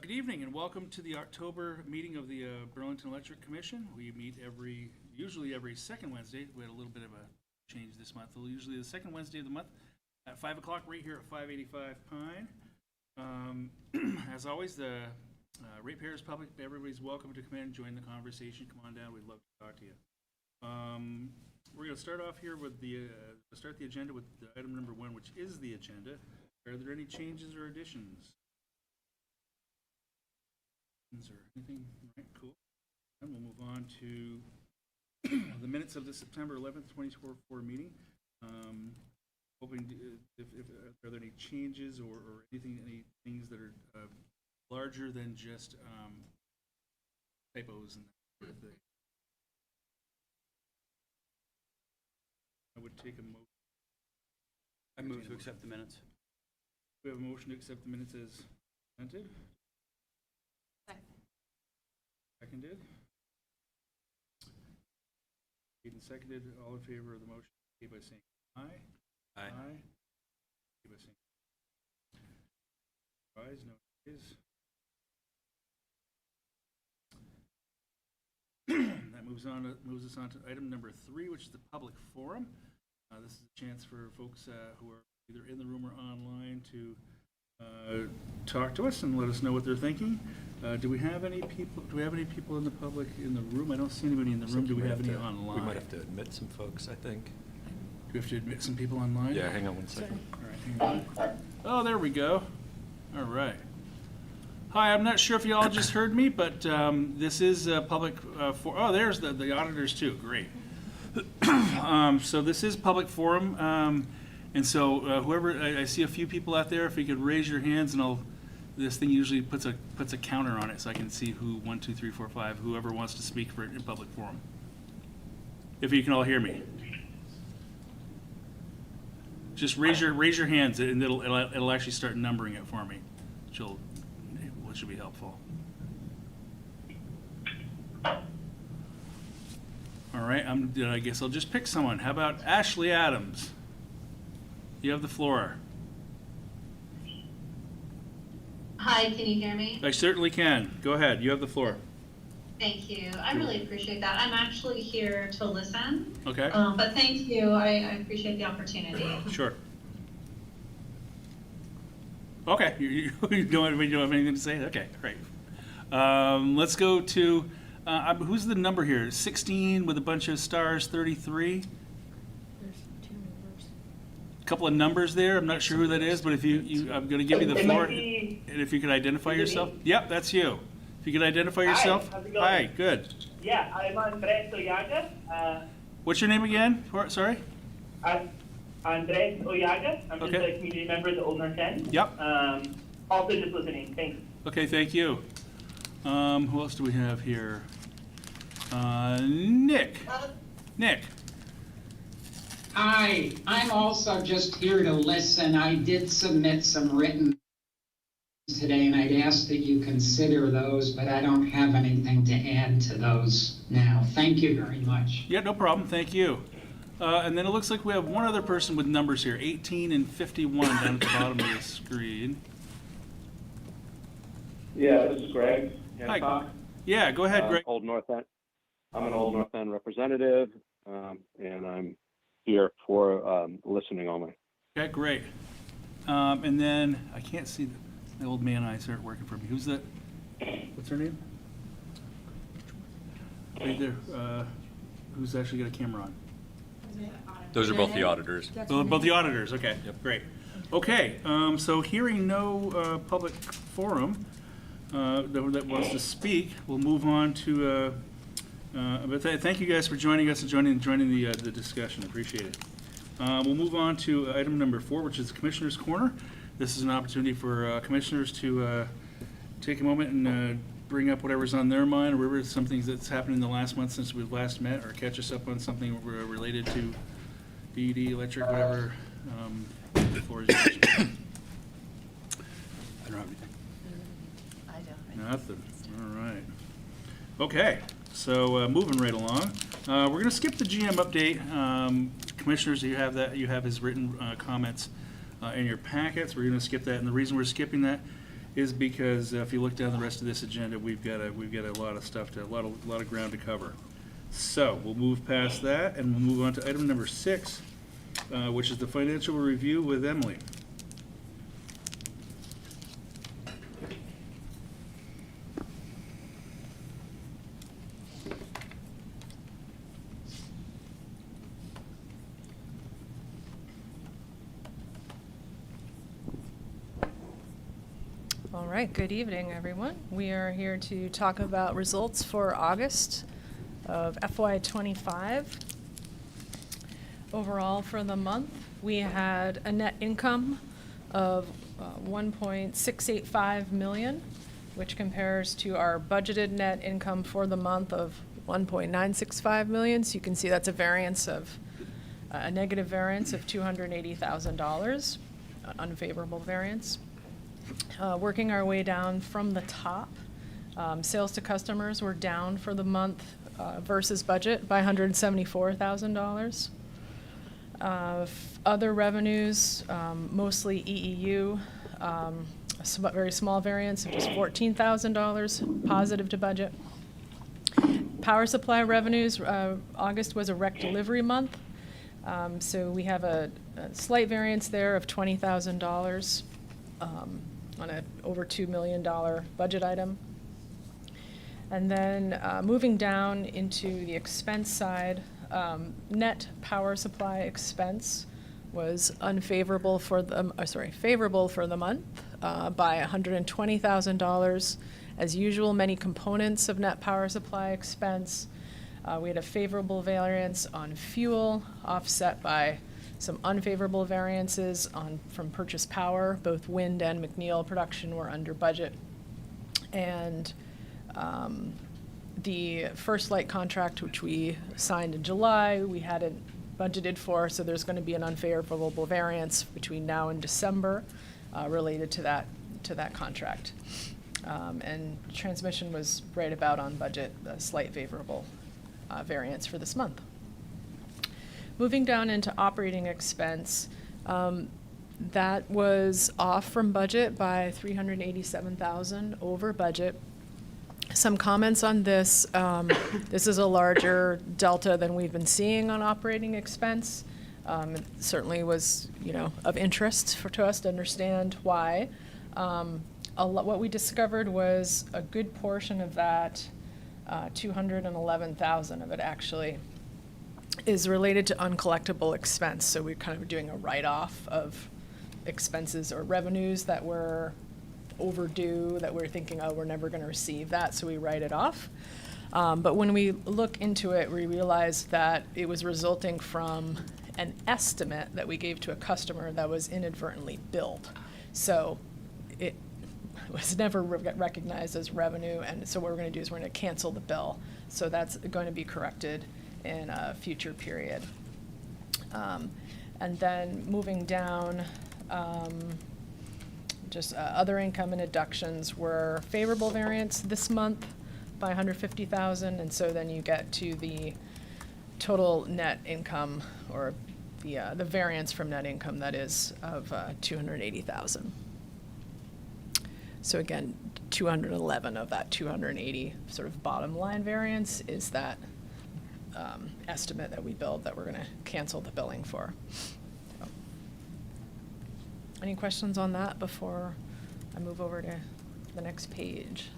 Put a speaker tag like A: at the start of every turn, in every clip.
A: Good evening and welcome to the October meeting of the Burlington Electric Commission. We meet usually every second Wednesday. We had a little bit of a change this month. Usually the second Wednesday of the month at 5 o'clock right here at 585 Pine. As always, the ratepayers public, everybody's welcome to come in and join the conversation. Come on down, we'd love to talk to you. We're going to start off here with start the agenda with the item number 1, which is the agenda. Are there any changes or additions? Or anything? All right, cool. And we'll move on to the minutes of the September 11th, 2024 meeting. Hoping to, if are there any changes or any things that are larger than just typos and that sort of thing. I would take a motion.
B: I move to accept the minutes.
A: We have a motion to accept the minutes as presented. Seconded. Made and seconded. All in favor of the motion, indicate by saying aye.
B: Aye.
A: Aye. Indicate by saying ayes. No ayes. That moves us on to item number 3, which is the public forum. This is a chance for folks who are either in the room or online to talk to us and let us know what they're thinking. Do we have any people in the public in the room? I don't see anybody in the room. Do we have any online?
B: We might have to admit some folks, I think.
A: Do we have to admit some people online?
B: Yeah, hang on one second.
A: All right, hang on. Oh, there we go. All right. Hi, I'm not sure if you all just heard me, but this is public forum. Oh, there's the auditors too. Great. So this is public forum. And so whoever, I see a few people out there, if you could raise your hands and this thing usually puts a counter on it so I can see who, 1, 2, 3, 4, 5, whoever wants to speak for it in public forum. If you can all hear me. Just raise your hands and it'll actually start numbering it for me, which will be helpful. All right, I guess I'll just pick someone. How about Ashley Adams? You have the floor.
C: Hi, can you hear me?
A: I certainly can. Go ahead. You have the floor.
C: Thank you. I really appreciate that. I'm actually here to listen.
A: Okay.
C: But thank you. I appreciate the opportunity.
A: Sure. Okay. You don't have anything to say? Okay, great. Let's go to, who's the number here? 16 with a bunch of stars, 33? Couple of numbers there. I'm not sure who that is, but if I'm going to give you the floor, and if you could identify yourself. Yep, that's you. If you could identify yourself.
D: Hi, how's it going?
A: Hi, good.
D: Yeah, I'm Andres Oyaga.
A: What's your name again? Sorry?
D: Andres Oyaga. I'm just
A: Okay.
D: a community member of the Old North End.
A: Yep.
D: Also just listening. Thanks.
A: Okay, thank you. Who else do we have here? Nick. Nick.
E: Hi, I'm also just here to listen. I did submit some written today, and I'd ask that you consider those, but I don't have anything to add to those now. Thank you very much.
A: Yeah, no problem. Thank you. And then it looks like we have one other person with numbers here, 18 and 51 down at the bottom of the screen.
F: Yeah, this is Greg.
A: Hi. Yeah, go ahead, Greg.
F: Old North End. I'm an Old North End representative, and I'm here for listening only.
A: Okay, great. And then I can't see the old man eyes aren't working for me. Who's that? What's her name? Right there. Who's actually got a camera on?
B: Those are both the auditors.
A: Both the auditors. Okay. Yep. Great. Okay. So hearing no public forum that wants to speak, we'll move on to. But thank you guys for joining us and joining the discussion. Appreciate it. We'll move on to item number 4, which is the Commissioner's Corner. This is an opportunity for commissioners to take a moment and bring up whatever's on their mind, or whatever some things that's happened in the last month since we've last met, or catch us up on something related to DED, electric, whatever. The floor is yours.
B: I don't have anything.
C: I don't.
A: Nothing. All right. Okay. So moving right along, we're going to skip the GM update. Commissioners, you have his written comments in your packets. We're going to skip that, and the reason we're skipping that is because if you look down the rest of this agenda, we've got a lot of stuff a lot of ground to cover. So we'll move past that and we'll move on to item number 6, which is the financial review with Emily.
G: All right, good evening, everyone. We are here to talk about results for August of FY25. Overall, for the month, we had a net income of $1.685 million, which compares to our budgeted net income for the month of $1.965 million. So you can see that's a variance of a negative variance of $280,000, an unfavorable variance. Working our way down from the top, sales to customers were down for the month versus budget by $174,000. Other revenues, mostly EEU, a very small variance of just $14,000 positive to budget. Power supply revenues, August was a rec delivery month, so we have a slight variance there of $20,000. On a over $2 million budget item. And then moving down into the expense side, net power supply expense was favorable for the month by $120,000. As usual, many components of net power supply expense. We had a favorable variance on fuel, offset by some unfavorable variances from purchase power. Both wind and McNeil production were under budget. And the First Light contract, which we signed in July, we hadn't budgeted for, so there's going to be an unfavorable variance between now and December related to that contract. And transmission was right about on budget, a slight favorable variance for this month. Moving down into operating expense, that was off from budget by $387,000 over budget. Some comments on this. This is a larger delta than we've been seeing on operating expense. It certainly was, of interest to us to understand why. What we discovered was a good portion of that, $211,000 of it actually, is related to uncollectible expense. So we're kind of doing a write-off of expenses or revenues that were overdue, that we're thinking, oh, we're never going to receive that, so we write it off. But when we look into it, we realize that it was resulting from an estimate that we gave to a customer that was inadvertently billed. So it was never recognized as revenue, and so what we're going to do is we're going to cancel the bill. So that's going to be corrected in a future period. And then moving down, other income and deductions were favorable variance this month by $150,000, and so then you get to the total net income, or the variance from net income, that is, of $280,000. So again, 211 of that 280 sort of bottom line variance is that estimate that we billed that we're going to cancel the billing for. So, any questions on that before I move over to the next page?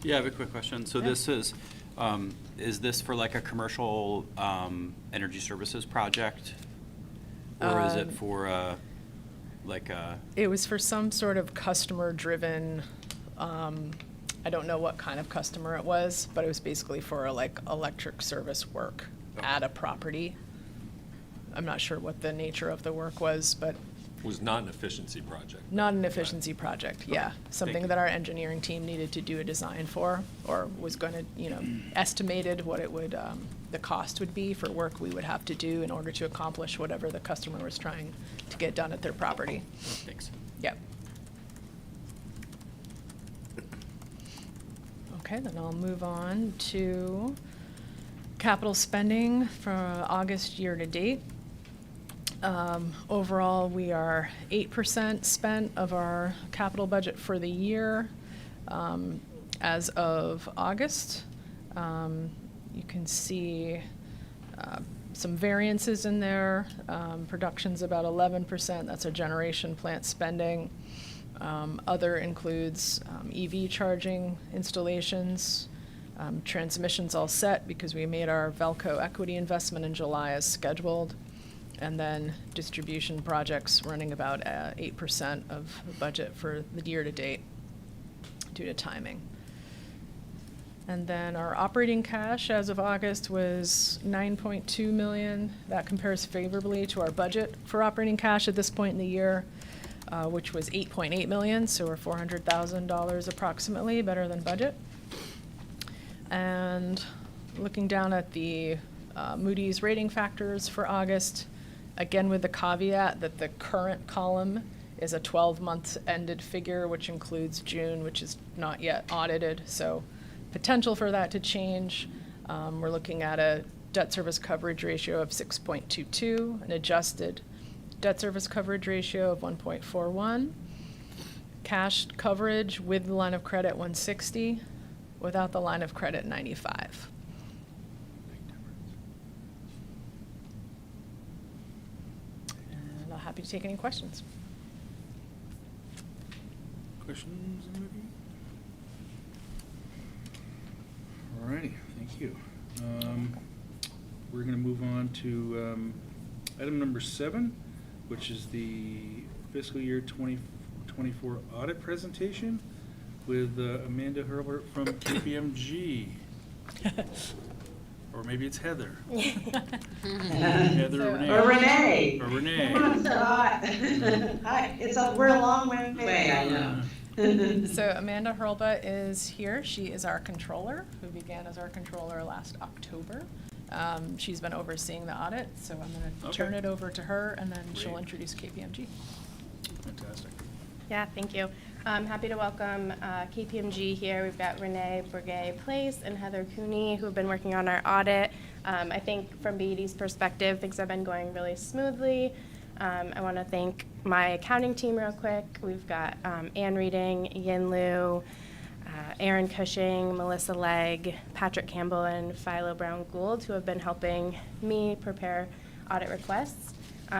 B: Yeah, I have a quick question. So
G: Yeah.
B: this is this for like a commercial energy services project? Or is it for
G: It was for some sort of customer-driven, I don't know what kind of customer it was, but it was basically for electric service work at a property. I'm not sure what the nature of the work was, but.
H: Was not an efficiency project.
G: Not an efficiency project, yeah. Something
B: you.
G: that our engineering team needed to do a design for, or was going to, estimated what it would, the cost would be for work we would have to do in order to accomplish whatever the customer was trying to get done at their property.
B: Thanks.
G: Yep. Okay, then I'll move on to capital spending for August year to date. Overall, we are 8% spent of our capital budget for the year. As of August, you can see some variances in there. Production's about 11%. That's our generation plant spending. Other includes EV charging installations. Transmission's all set because we made our Velco equity investment in July as scheduled. And then distribution projects running about 8% of the budget for the year to date due to timing. And then our operating cash as of August was $9.2 million. That compares favorably to our budget for operating cash at this point in the year, which was $8.8 million, so we're $400,000 approximately better than budget. And looking down at the Moody's rating factors for August, again with the caveat that the current column is a 12-month ended figure, which includes June, which is not yet audited, so potential for that to change. We're looking at a debt service coverage ratio of 6.22, an adjusted debt service coverage ratio of 1.41, cash coverage with the line of credit 160, without the line of credit 95. And I'm happy to take any questions.
A: Questions, anybody? Alrighty, thank you. We're gonna move on to item number 7, which is the fiscal year 2024 audit presentation with Amanda Hurlbert from KPMG. Or maybe it's Heather. Heather or Renee.
I: Or Renee.
A: Or Renee.
I: Come on, so hot. Hi, we're a long way away, I know.
G: So Amanda Hurlbut is here. She is our controller, who began as our controller last October. She's been overseeing the audit, so I'm going to turn it over to her, and then she'll introduce KPMG.
A: Fantastic.
J: Yeah, thank you. I'm happy to welcome KPMG here. We've got Renee Bourget-Place and Heather Cooney, who have been working on our audit. I think from BED's perspective, things have been going really smoothly. I want to thank my accounting team real quick. We've got Ann Reading, Yin Liu, Aaron Cushing, Melissa Legg, Patrick Campbell, and Philo Brown Gould, who have been helping me prepare audit requests.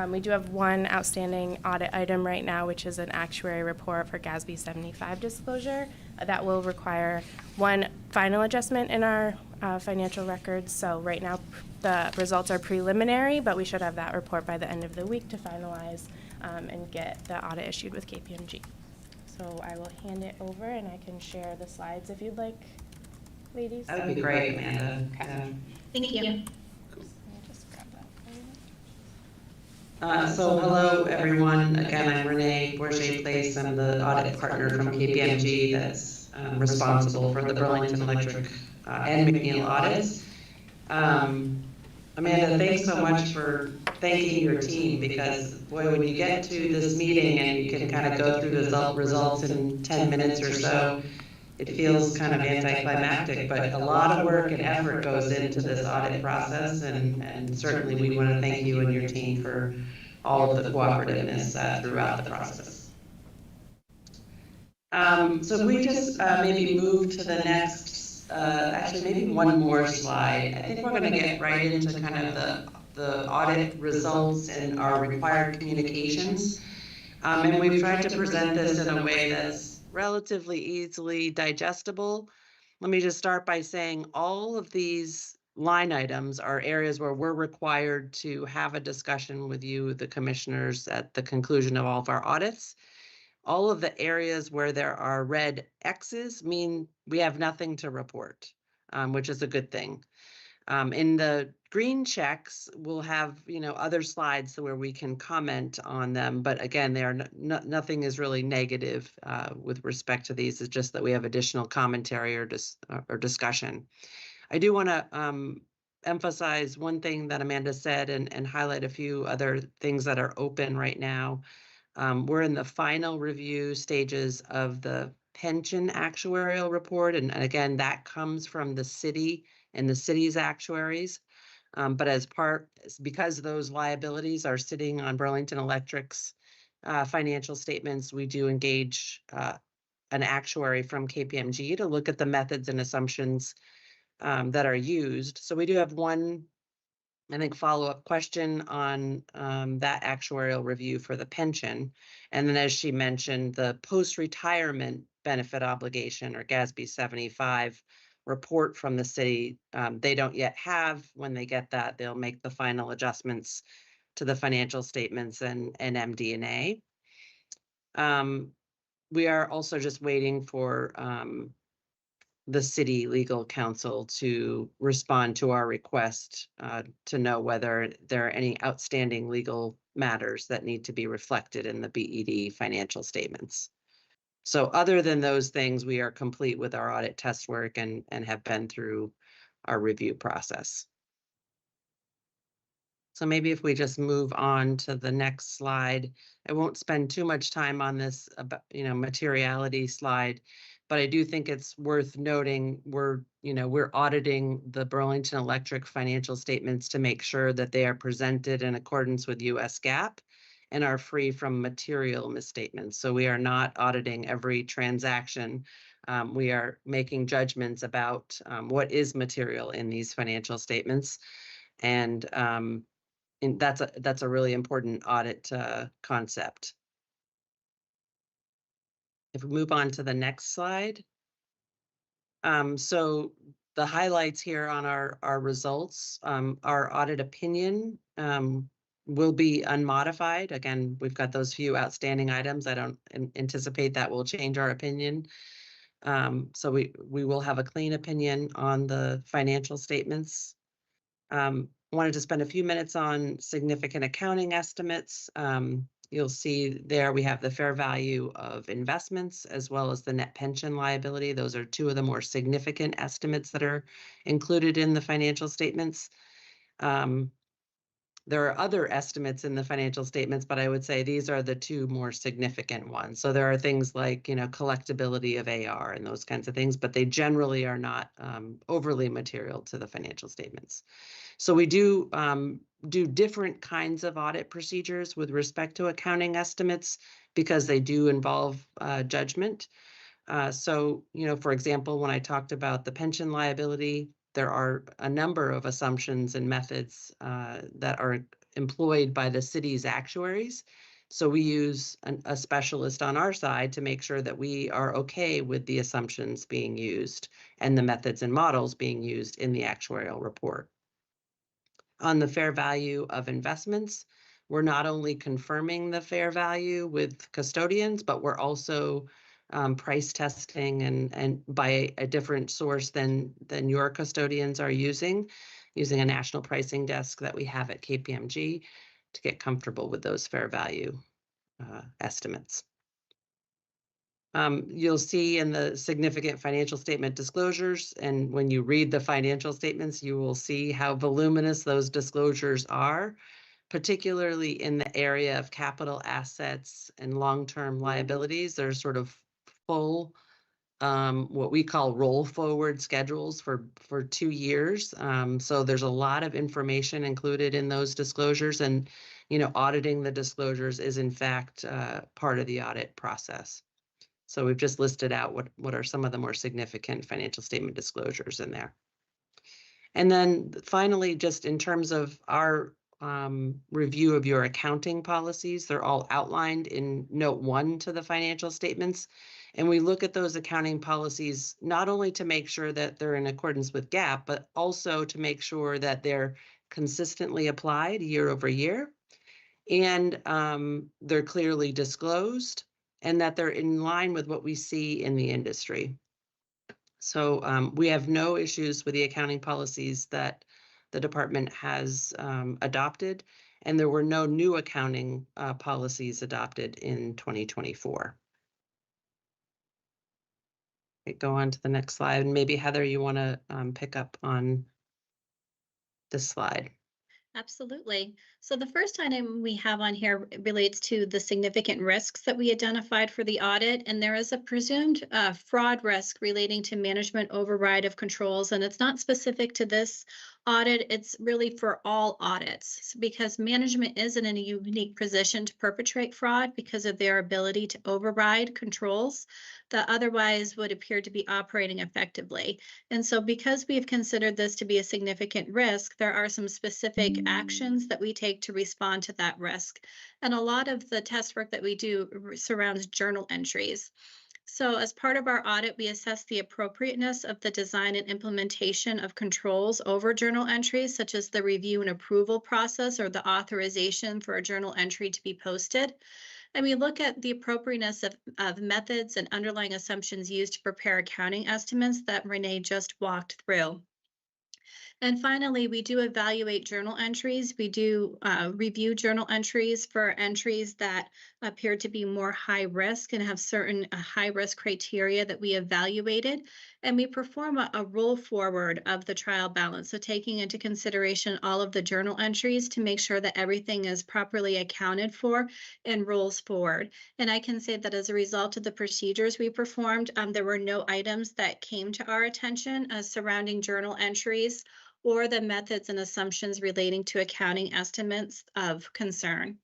J: We do have one outstanding audit item right now, which is an actuary report for GASB 75 disclosure. That will require one final adjustment in our financial records. So right now the results are preliminary, but we should have that report by the end of the week to finalize and get the audit issued with KPMG. So I will hand it over and I can share the slides if you'd like, ladies.
I: That would be great, Amanda.
C: Thank you.
J: Let me just grab that for you.
I: So hello, everyone. Again, I'm Renee Bourget-Place. I'm the audit partner from KPMG that's responsible for the Burlington Electric and McNeil audits. Amanda, thanks so much for thanking your team, because boy, when you get to this meeting and you can kind of go through the results in 10 minutes or so, it feels kind of anticlimactic, but a lot of work and effort goes into this audit process, and certainly we want to thank you and your team for all of the cooperativeness throughout the process. So if we just maybe move to the next, actually maybe one more slide. I think we're going to get right into kind of the audit results and our required communications. And we've tried to present this in a way that's relatively easily digestible. Let me just start by saying all of these line items are areas where we're required to have a discussion with you, the commissioners, at the conclusion of all of our audits. All of the areas where there are red X's mean we have nothing to report, which is a good thing. In the green checks, we'll have other slides where we can comment on them. But again, they are nothing is really negative with respect to these. It's just that we have additional commentary or discussion. I do want to emphasize one thing that Amanda said and highlight a few other things that are open right now. We're in the final review stages of the pension actuarial report. And again, that comes from the city and the city's actuaries. But because those liabilities are sitting on Burlington Electric's financial statements, we do engage an actuary from KPMG to look at the methods and assumptions that are used. So we do have one, I think, follow-up question on that actuarial review for the pension. And then, as she mentioned, the post-retirement benefit obligation, or GASB 75 report from the city, they don't yet have. When they get that, they'll make the final adjustments to the financial statements and MD&A. We are also just waiting for the city legal counsel to respond to our request to know whether there are any outstanding legal matters that need to be reflected in the BED financial statements. So other than those things, we are complete with our audit test work and have been through our review process. So maybe if we just move on to the next slide, I won't spend too much time on this materiality slide, but I do think it's worth noting we're auditing the Burlington Electric financial statements to make sure that they are presented in accordance with US GAAP and are free from material misstatements. So we are not auditing every transaction. We are making judgments about what is material in these financial statements. And that's a really important audit concept. If we move on to the next slide. So the highlights here on our results, our audit opinion will be unmodified. Again, we've got those few outstanding items. I don't anticipate that will change our opinion. So we will have a clean opinion on the financial statements. Wanted to spend a few minutes on significant accounting estimates. You'll see there we have the fair value of investments as well as the net pension liability. Those are two of the more significant estimates that are included in the financial statements. There are other estimates in the financial statements, but I would say these are the two more significant ones. So there are things like, collectibility of AR and those kinds of things, but they generally are not overly material to the financial statements. So we do different kinds of audit procedures with respect to accounting estimates because they do involve judgment. So, for example, when I talked about the pension liability, there are a number of assumptions and methods that are employed by the city's actuaries. So we use a specialist on our side to make sure that we are okay with the assumptions being used and the methods and models being used in the actuarial report. On the fair value of investments, we're not only confirming the fair value with custodians, but we're also price testing and by a different source than your custodians are using a national pricing desk that we have at KPMG to get comfortable with those fair value estimates. You'll see in the significant financial statement disclosures, and when you read the financial statements, you will see how voluminous those disclosures are, particularly in the area of capital assets and long-term liabilities. They're sort of full, what we call roll forward schedules for 2 years. So there's a lot of information included in those disclosures, and auditing the disclosures is in fact part of the audit process. So we've just listed out what are some of the more significant financial statement disclosures in there. And then finally, just in terms of our review of your accounting policies, they're all outlined in note 1 to the financial statements. And we look at those accounting policies not only to make sure that they're in accordance with GAAP, but also to make sure that they're consistently applied year over year, and they're clearly disclosed, and that they're in line with what we see in the industry. So we have no issues with the accounting policies that the department has adopted, and there were no new accounting policies adopted in 2024. Okay, go on to the next slide, and maybe Heather, you want to pick up on this slide.
K: Absolutely. So the first item we have on here relates to the significant risks that we identified for the audit, and there is a presumed fraud risk relating to management override of controls, and it's not specific to this audit, it's really for all audits because management is in a unique position to perpetrate fraud because of their ability to override controls that otherwise would appear to be operating effectively. And so because we've considered this to be a significant risk, there are some specific actions that we take to respond to that risk. And a lot of the test work that we do surrounds journal entries. So as part of our audit, we assess the appropriateness of the design and implementation of controls over journal entries, such as the review and approval process or the authorization for a journal entry to be posted. And we look at the appropriateness of methods and underlying assumptions used to prepare accounting estimates that Renee just walked through. And finally, we do evaluate journal entries. We do review journal entries for entries that appear to be more high risk and have certain high risk criteria that we evaluated. And we perform a roll forward of the trial balance. So taking into consideration all of the journal entries to make sure that everything is properly accounted for and rolls forward. And I can say that as a result of the procedures we performed, there were no items that came to our attention surrounding journal entries or the methods and assumptions relating to accounting estimates of concern.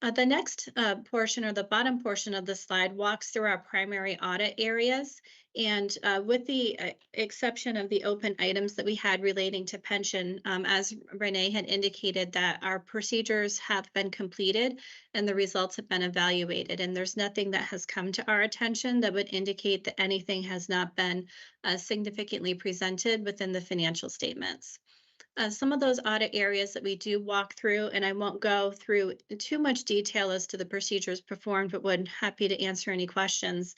K: The next portion, or the bottom portion of the slide, walks through our primary audit areas. And with the exception of the open items that we had relating to pension, as Renee had indicated, that our procedures have been completed and the results have been evaluated. And there's nothing that has come to our attention that would indicate that anything has not been significantly presented within the financial statements. Some of those audit areas that we do walk through, and I won't go through too much detail as to the procedures performed, but would happy to answer any questions,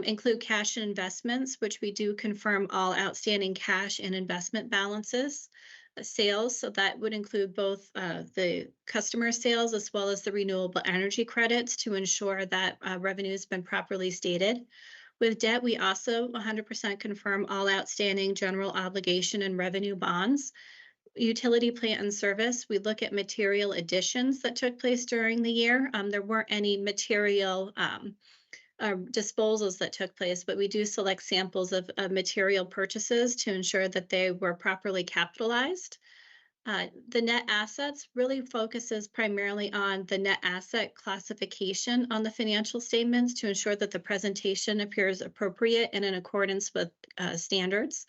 K: include cash and investments, which we do confirm all outstanding cash and investment balances. Sales, so that would include both the customer sales as well as the renewable energy credits to ensure that revenue has been properly stated. With debt, we also 100% confirm all outstanding general obligation and revenue bonds. Utility plant and service, we look at material additions that took place during the year. There weren't any material disposals that took place, but we do select samples of material purchases to ensure that they were properly capitalized. The net assets really focuses primarily on the net asset classification on the financial statements to ensure that the presentation appears appropriate and in accordance with standards.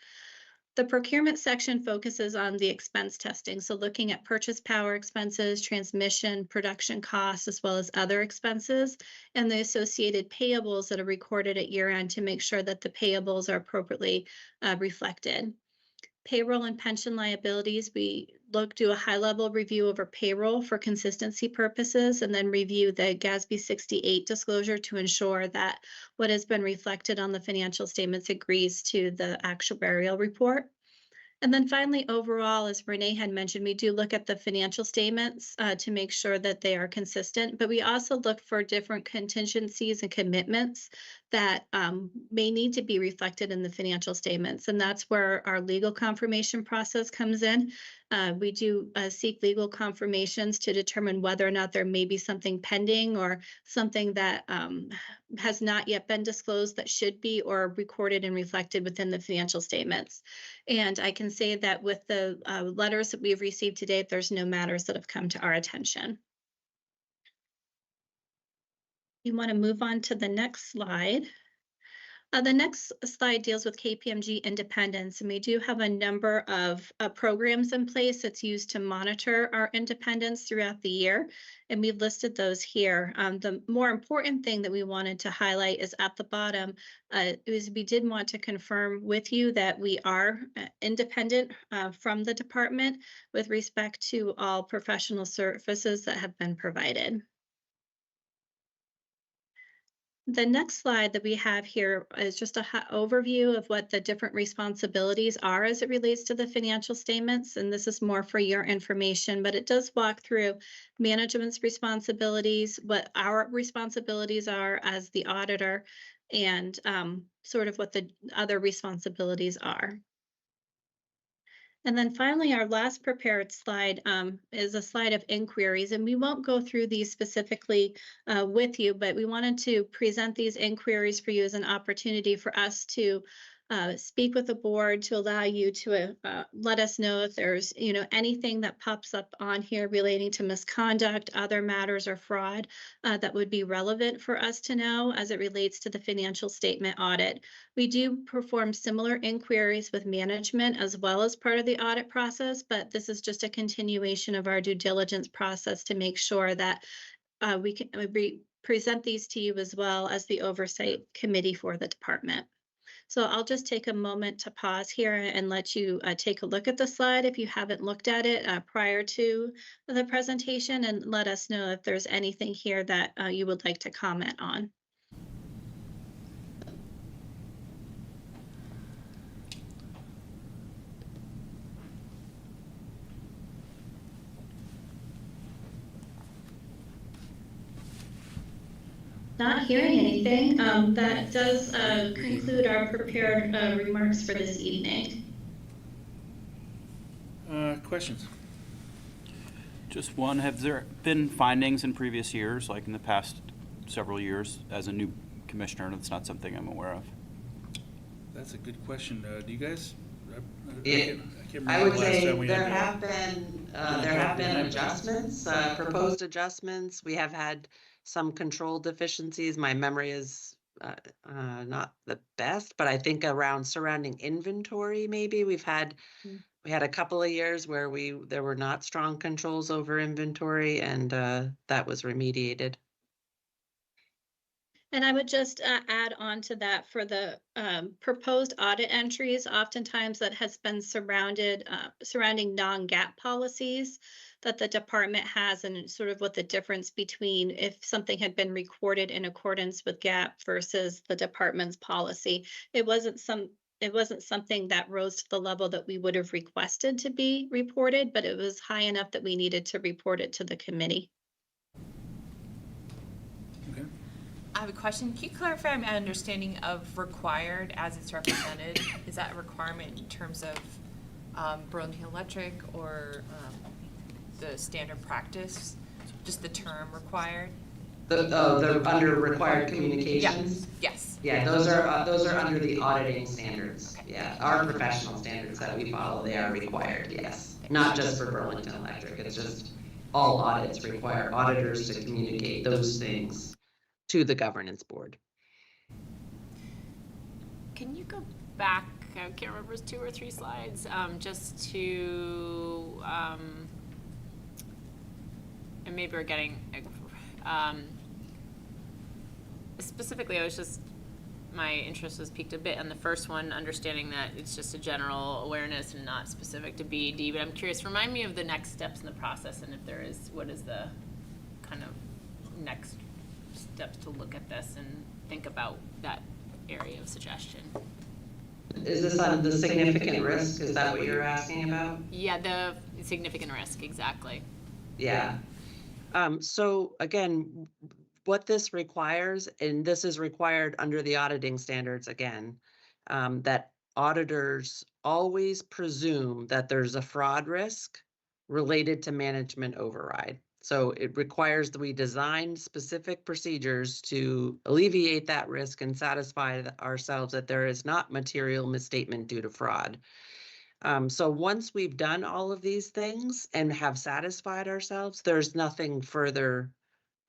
K: The procurement section focuses on the expense testing, so looking at purchase power expenses, transmission, production costs, as well as other expenses, and the associated payables that are recorded at year-end to make sure that the payables are appropriately reflected. Payroll and pension liabilities, we do a high-level review over payroll for consistency purposes, and then review the GASB 68 disclosure to ensure that what has been reflected on the financial statements agrees to the actuarial report. And then finally, overall, as Renee had mentioned, we do look at the financial statements to make sure that they are consistent, but we also look for different contingencies and commitments that may need to be reflected in the financial statements. And that's where our legal confirmation process comes in. We do seek legal confirmations to determine whether or not there may be something pending or something that has not yet been disclosed that should be or recorded and reflected within the financial statements. And I can say that with the letters that we've received to date, there's no matters that have come to our attention. You want to move on to the next slide. The next slide deals with KPMG independence, and we do have a number of programs in place that's used to monitor our independence throughout the year, and we've listed those here. The more important thing that we wanted to highlight is at the bottom, is we did want to confirm with you that we are independent from the department with respect to all professional services that have been provided. The next slide that we have here is just an overview of what the different responsibilities are as it relates to the financial statements. And this is more for your information, but it does walk through management's responsibilities, what our responsibilities are as the auditor, and sort of what the other responsibilities are. And then finally, our last prepared slide is a slide of inquiries, and we won't go through these specifically with you, but we wanted to present these inquiries for you as an opportunity for us to speak with the board to allow you to let us know if there's, anything that pops up on here relating to misconduct, other matters, or fraud that would be relevant for us to know as it relates to the financial statement audit. We do perform similar inquiries with management as well as part of the audit process, but this is just a continuation of our due diligence process to make sure that we can present these to you as well as the oversight committee for the department. So I'll just take a moment to pause here and let you take a look at the slide if you haven't looked at it prior to the presentation, and let us know if there's anything here that you would like to comment on. Not hearing anything. That does conclude our prepared remarks for this evening.
A: Questions?
B: Just one, have there been findings in previous years, like in the past several years, as a new commissioner? That's not something I'm aware of.
A: That's a good question. Do you guys?
I: I would say there have been adjustments, proposed adjustments. We have had some control deficiencies. My memory is not the best, but I think around surrounding inventory, maybe we had a couple of years where there were not strong controls over inventory, and that was remediated.
K: And I would just add on to that for the proposed audit entries, oftentimes that has been surrounding non-GAAP policies that the department has, and sort of what the difference between if something had been recorded in accordance with GAAP versus the department's policy. It wasn't something that rose to the level that we would have requested to be reported, but it was high enough that we needed to report it to the committee.
A: Okay.
L: I have a question. Can you clarify my understanding of required as it's represented? Is that a requirement in terms of Burlington Electric or the standard practice? Just the term required?
I: The under required communications?
L: Yes.
I: Yeah, those are under the auditing standards. Yeah, our professional standards that we follow, they are required, yes. Not just for Burlington Electric, it's just all audits require auditors to communicate those things to the governance board.
L: Can you go back, I can't remember, it's 2 or 3 slides, just to, and maybe we're getting, specifically, my interest was piqued a bit on the first one, understanding that it's just a general awareness and not specific to BED, but I'm curious, remind me of the next steps in the process, and if there is, what is the kind of next steps to look at this and think about that area of suggestion?
I: Is this on the significant risk? Is that what you're asking about?
L: Yeah, the significant risk, exactly.
I: Yeah. So again, what this requires, and this is required under the auditing standards again, that auditors always presume that there's a fraud risk related to management override. So it requires that we design specific procedures to alleviate that risk and satisfy ourselves that there is not material misstatement due to fraud. So once we've done all of these things and have satisfied ourselves, there's nothing further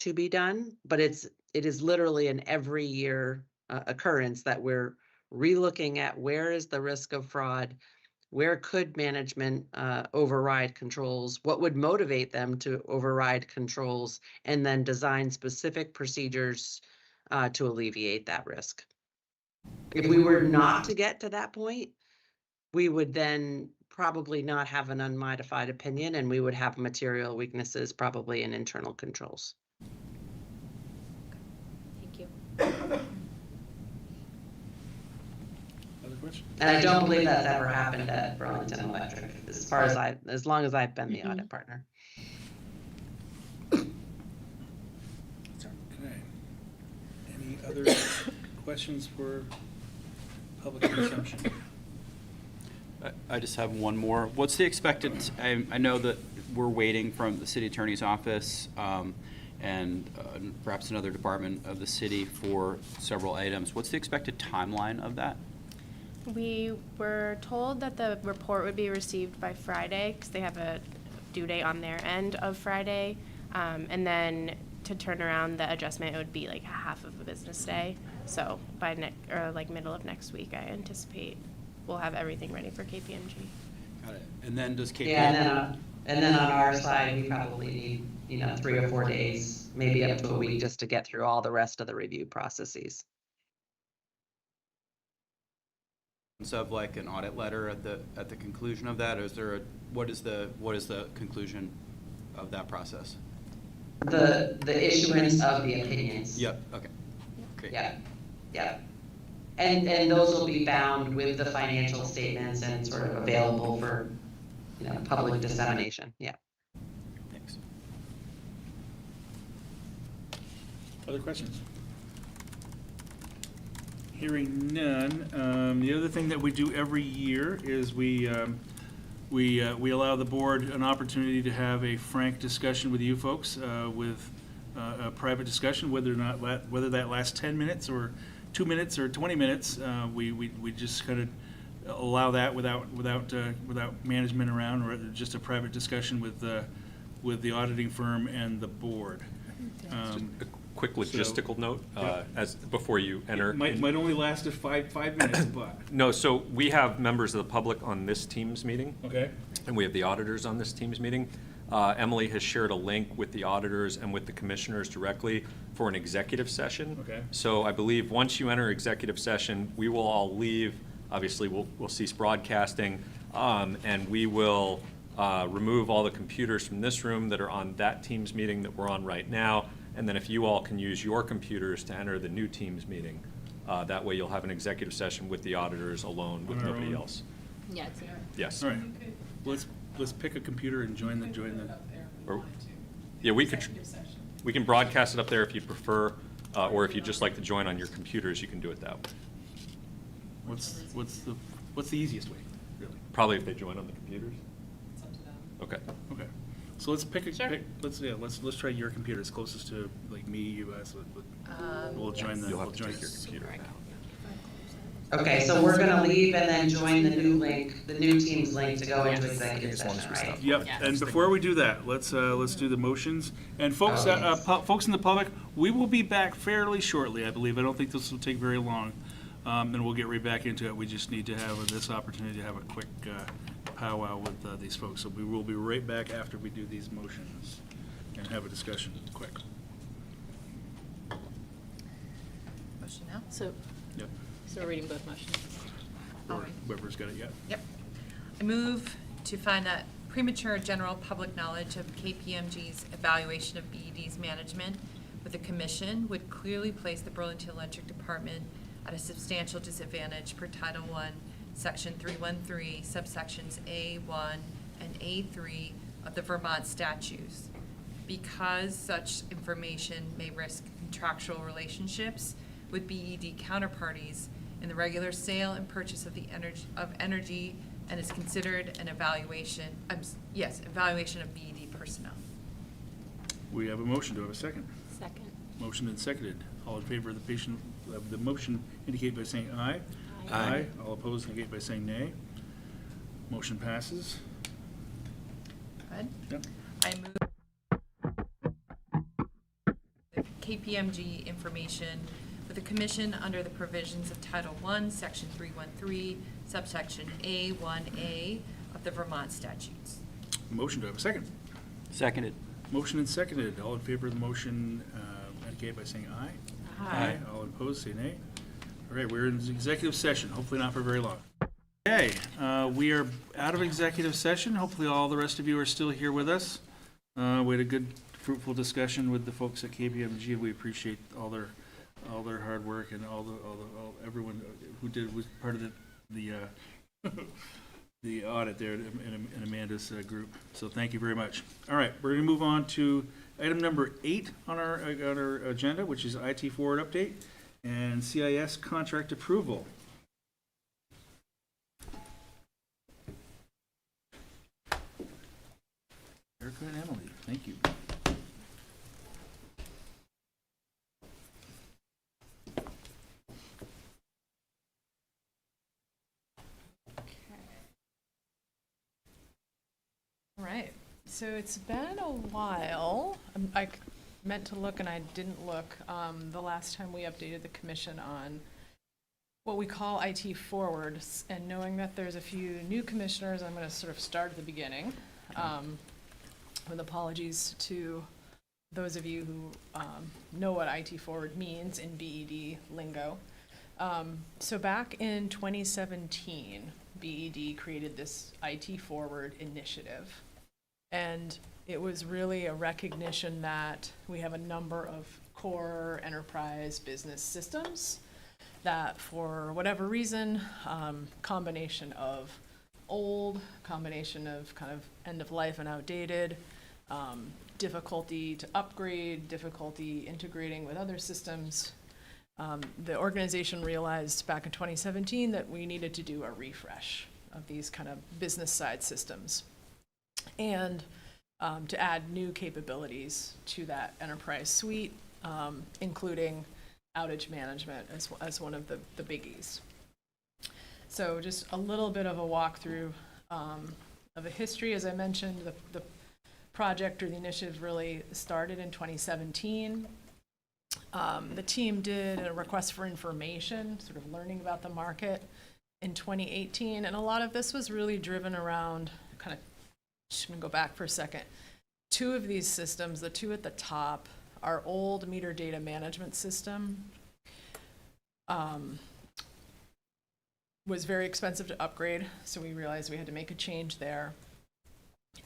I: to be done, but it is literally an every year occurrence that we're relooking at where is the risk of fraud, where could management override controls, what would motivate them to override controls, and then design specific procedures to alleviate that risk. If we were not to get to that point, we would then probably not have an unmodified opinion, and we would have material weaknesses probably in internal controls.
L: Thank you.
A: Other questions?
I: And I don't believe that's ever happened at Burlington Electric, as long as I've been the audit partner.
A: Okay. Any other questions for public consumption?
B: I just have one more. What's the expected, I know that we're waiting from the city attorney's office and perhaps another department of the city for several items. What's the expected timeline of that?
J: We were told that the report would be received by Friday, because they have a due date on their end of Friday. And then to turn around the adjustment, it would be like half of a business day. So by middle of next week, I anticipate we'll have everything ready for KPMG.
B: Got it. And then does KPMG?
I: Yeah, and then on our side, we probably need, 3 or 4 days, maybe up to a week, just to get through all the rest of the review processes.
B: Of like an audit letter at the conclusion of that, or is there what is the conclusion of that process?
I: The issuance of the opinions.
B: Yep. Okay. Great.
I: Yeah. And those will be bound with the financial statements and sort of available for, public dissemination. Yeah.
B: Thanks.
A: Other questions? Hearing none. The other thing that we do every year is we allow the board an opportunity to have a frank discussion with you folks, with a private discussion, whether that lasts 10 minutes or 2 minutes or 20 minutes. We just kind of allow that without management around, or just a private discussion with the auditing firm and the board.
H: A quick logistical note, before you enter.
A: It might only last 5 minutes, but.
H: No, so we have members of the public on this Teams meeting.
A: Okay.
H: And we have the auditors on this Teams meeting. Emily has shared a link with the auditors and with the commissioners directly for an executive session.
A: Okay.
H: So I believe once you enter executive session, we will all leave. Obviously, we'll cease broadcasting, and we will remove all the computers from this room that are on that Teams meeting that we're on right now. And then if you all can use your computers to enter the new Teams meeting, that way you'll have an executive session with the auditors alone, with nobody else.
L: Yeah, it's there.
H: Yes.
A: All right. Let's pick a computer and join the.
H: Or, yeah, we can broadcast it up there if you prefer, or if you'd just like to join on your computers, you can do it that way.
A: What's the easiest way, really?
H: Probably if they join on the computers.
M: It's up to them.
H: Okay.
A: Okay. So let's pick
L: Sure.
A: let's try your computer. It's closest to like me, you guys. We'll join the.
H: You'll
A: We'll
H: have to
A: join
H: take your computer.
I: Okay, so we're gonna leave and then join the new link, the new Teams link to go into executive session, right?
A: Yep,
L: Yeah.
A: and before we do that, let's do the motions. And folks,
I: Oh, yes.
A: folks in the public, we will be back fairly shortly, I believe. I don't think this will take very long. And we'll get right back into it. We just need to have this opportunity to have a quick powwow with these folks. So we will be right back after we do these motions and have a discussion quick.
M: Motion now?
L: So
A: Yep,
L: we're reading both motions.
A: or whoever's got it yet.
M: Yep. I move to find that premature general public knowledge of KPMG's evaluation of BED's management with the commission would clearly place the Burlington Electric Department at a substantial disadvantage per Title I, Section 313, subsections A1 and A3 of the Vermont statutes. Because such information may risk contractual relationships with BED counterparties in the regular sale and purchase of energy and is considered an evaluation of BED personnel.
A: We have a motion. Do we have a second?
L: Second.
A: Motion and seconded. All in favor of the motion indicate by saying aye.
L: Aye.
A: All opposed indicate by saying nay. Motion passes.
M: Good.
A: Yep.
M: I move the KPMG information with the commission under the provisions of Title I, Section 313, subsection A1A of the Vermont statutes.
A: Motion. Do I have a second?
B: Seconded.
A: Motion and seconded. All in favor of the motion indicate by saying aye.
L: Aye.
A: All opposed, say nay. All right, we're in executive session, hopefully not for very long. Okay, we are out of executive session. Hopefully all the rest of you are still here with us. We had a good, fruitful discussion with the folks at KPMG. We appreciate all their hard work and everyone who was part of the audit there in Amanda's group. So thank you very much. All right, we're going to move on to item number 8 on our agenda, which is IT forward update and CIS contract approval. Erica and Emily, thank you.
G: So it's been a while. I meant to look and I didn't look. The last time we updated the commission on what we call IT forward, and knowing that there's a few new commissioners, I'm going to sort of start at the beginning. With apologies to those of you who know what IT forward means in BED lingo. So back in 2017, BED created this IT forward initiative. And it was really a recognition that we have a number of core enterprise business systems that, for whatever reason, combination of old, combination of kind of end of life and outdated, difficulty to upgrade, difficulty integrating with other systems. The organization realized back in 2017 that we needed to do a refresh of these kind of business side systems, and to add new capabilities to that enterprise suite, including outage management as one of the biggies. So just a little bit of a walkthrough of a history. As I mentioned, the project or the initiative really started in 2017. The team did a request for information, sort of learning about the market in 2018, and a lot of this was really driven around kind of, just gonna go back for a second. Two of these systems, the two at the top, our old meter data management system was very expensive to upgrade, so we realized we had to make a change there.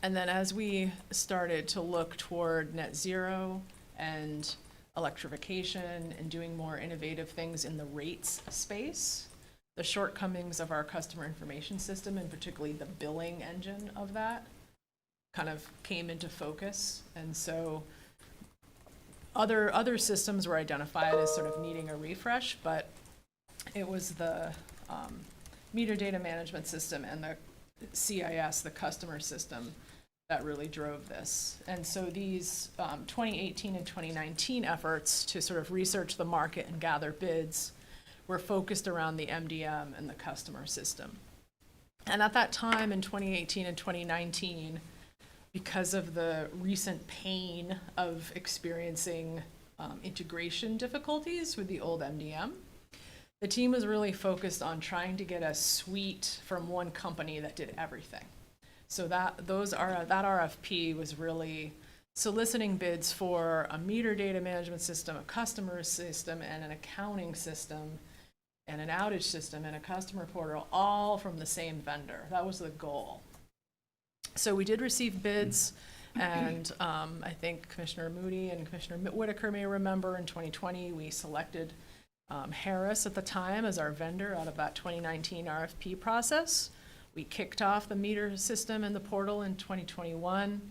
G: And then as we started to look toward net zero and electrification and doing more innovative things in the rates space, the shortcomings of our customer information system, and particularly the billing engine of that, kind of came into focus. And so other systems were identified as sort of needing a refresh, but it was the meter data management system and the CIS, the customer system, that really drove this. And so these 2018 and 2019 efforts to sort of research the market and gather bids were focused around the MDM and the customer system. And at that time in 2018 and 2019, because of the recent pain of experiencing integration difficulties with the old MDM, the team was really focused on trying to get a suite from one company that did everything. So that RFP was really soliciting bids for a meter data management system, a customer system, and an accounting system, and an outage system, and a customer portal, all from the same vendor. That was the goal. So we did receive bids, and I think Commissioner Moody and Commissioner Whitaker may remember in 2020 we selected Harris at the time as our vendor out of that 2019 RFP process. We kicked off the meter system and the portal in 2021.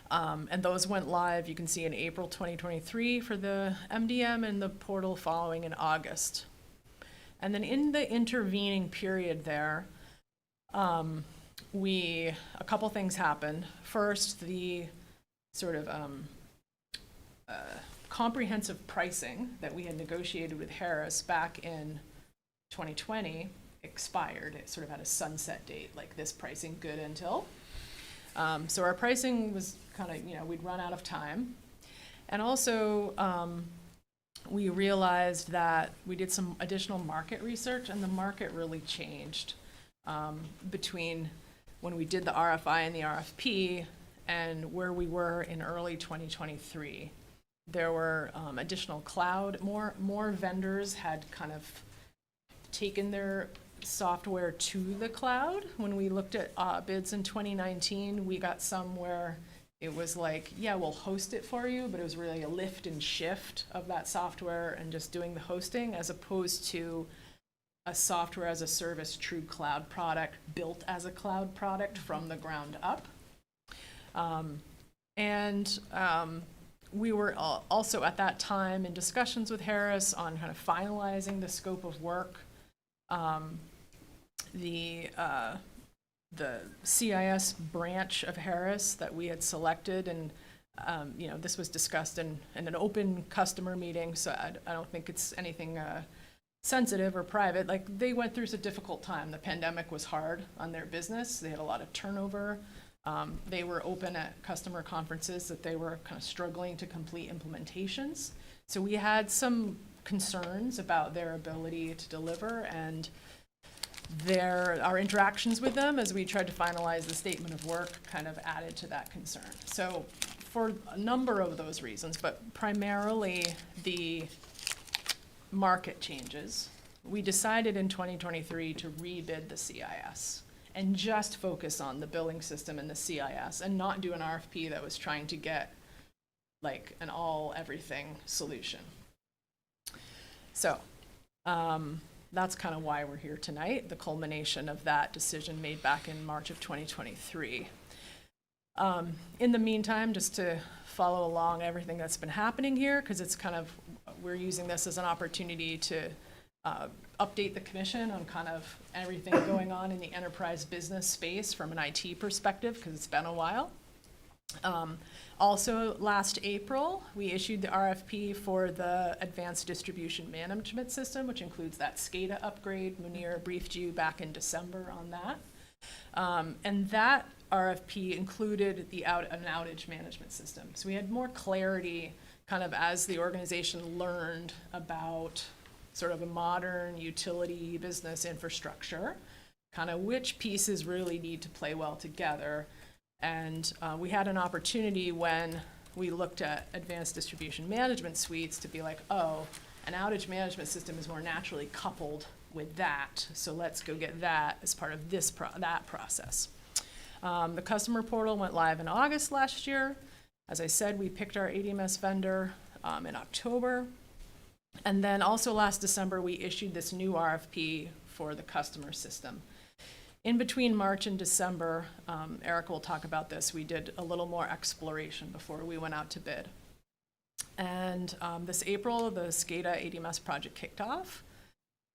G: And those went live, you can see, in April 2023 for the MDM, and the portal following in August. And then in the intervening period there, a couple things happened. First, the sort of comprehensive pricing that we had negotiated with Harris back in 2020 expired. It sort of had a sunset date, like this pricing good until. So our pricing was kind of, we'd run out of time. And also, we realized that we did some additional market research, and the market really changed between when we did the RFI and the RFP and where we were in early 2023. There were additional cloud, more vendors had kind of taken their software to the cloud. When we looked at bids in 2019, we got some where it was like, yeah, we'll host it for you, but it was really a lift and shift of that software and just doing the hosting, as opposed to a software as a service true cloud product built as a cloud product from the ground up. We were also at that time in discussions with Harris on kind of finalizing the scope of work. The CIS branch of Harris that we had selected, and this was discussed in an open customer meeting, so I don't think it's anything sensitive or private. Like, they went through a difficult time. The pandemic was hard on their business. They had a lot of turnover. They were open at customer conferences that they were kind of struggling to complete implementations. So we had some concerns about their ability to deliver, and our interactions with them as we tried to finalize the statement of work kind of added to that concern. So for a number of those reasons, but primarily the market changes, we decided in 2023 to rebid the CIS and just focus on the billing system and the CIS and not do an RFP that was trying to get like an all-everything solution. So that's kind of why we're here tonight, the culmination of that decision made back in March of 2023. In the meantime, just to follow along everything that's been happening here, because it's kind of, we're using this as an opportunity to update the commission on kind of everything going on in the enterprise business space from an IT perspective, because it's been a while. Also, last April, we issued the RFP for the Advanced Distribution Management System, which includes that SCADA upgrade. Munir briefed you back in December on that. And that RFP included an outage management system. So we had more clarity kind of as the organization learned about sort of a modern utility business infrastructure, kind of which pieces really need to play well together. And we had an opportunity when we looked at advanced distribution management suites to be like, oh, an outage management system is more naturally coupled with that. So let's go get that as part of that process. The customer portal went live in August last year. As I said, we picked our ADMS vendor in October. And then also last December, we issued this new RFP for the customer system. In between March and December, Eric will talk about this, we did a little more exploration before we went out to bid. And this April, the SCADA ADMS project kicked off.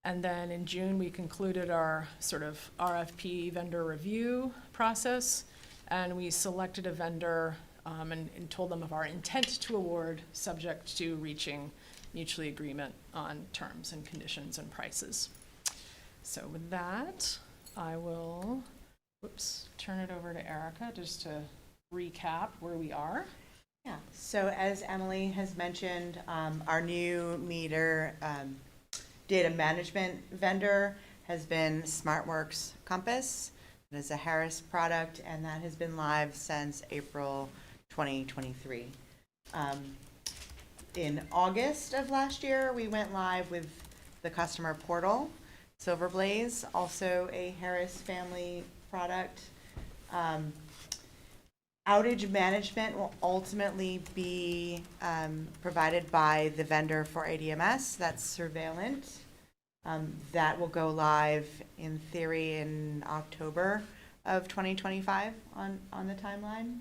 G: And then in June, we concluded our sort of RFP vendor review process. And we selected a vendor and told them of our intent to award, subject to reaching mutually agreement on terms and conditions and prices. So with that, I will, turn it over to Erica just to recap where we are.
N: Yeah, so as Emily has mentioned, our new meter data management vendor has been SmartWorks Compass. It is a Harris product, and that has been live since April 2023. In August of last year, we went live with the customer portal. Silverblaze, also a Harris family product. Outage management will ultimately be provided by the vendor for ADMS, that's Surveillant. That will go live in theory in October of 2025 on the timeline.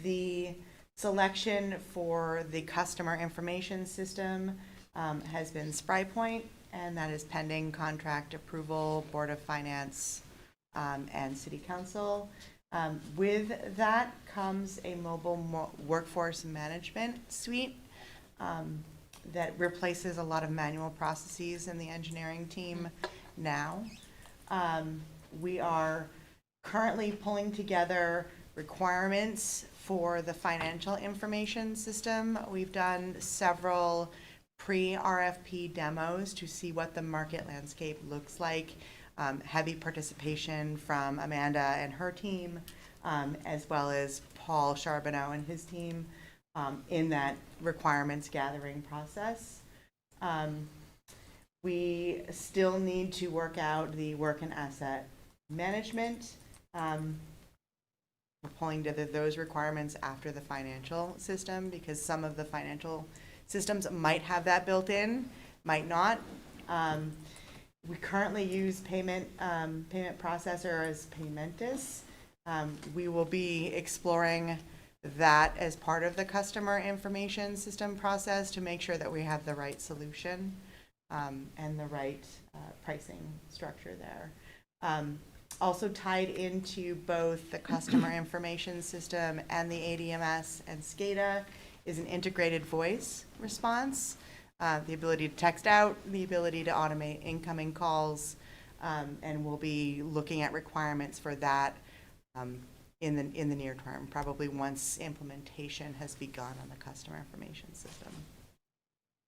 N: The selection for the customer information system has been SpryPoint, and that is pending contract approval, Board of Finance, and City Council. With that comes a mobile workforce management suite that replaces a lot of manual processes in the engineering team now. We are currently pulling together requirements for the financial information system. We've done several pre-RFP demos to see what the market landscape looks like. Heavy participation from Amanda and her team, as well as Paul Charbonneau and his team in that requirements gathering process. We still need to work out the work and asset management. We're pulling together those requirements after the financial system, because some of the financial systems might have that built in, might not. We currently use payment processor as Paymentus. We will be exploring that as part of the customer information system process to make sure that we have the right solution and the right pricing structure there. Also tied into both the customer information system and the ADMS and SCADA is an integrated voice response, the ability to text out, the ability to automate incoming calls, and we'll be looking at requirements for that in the near term, probably once implementation has begun on the customer information system.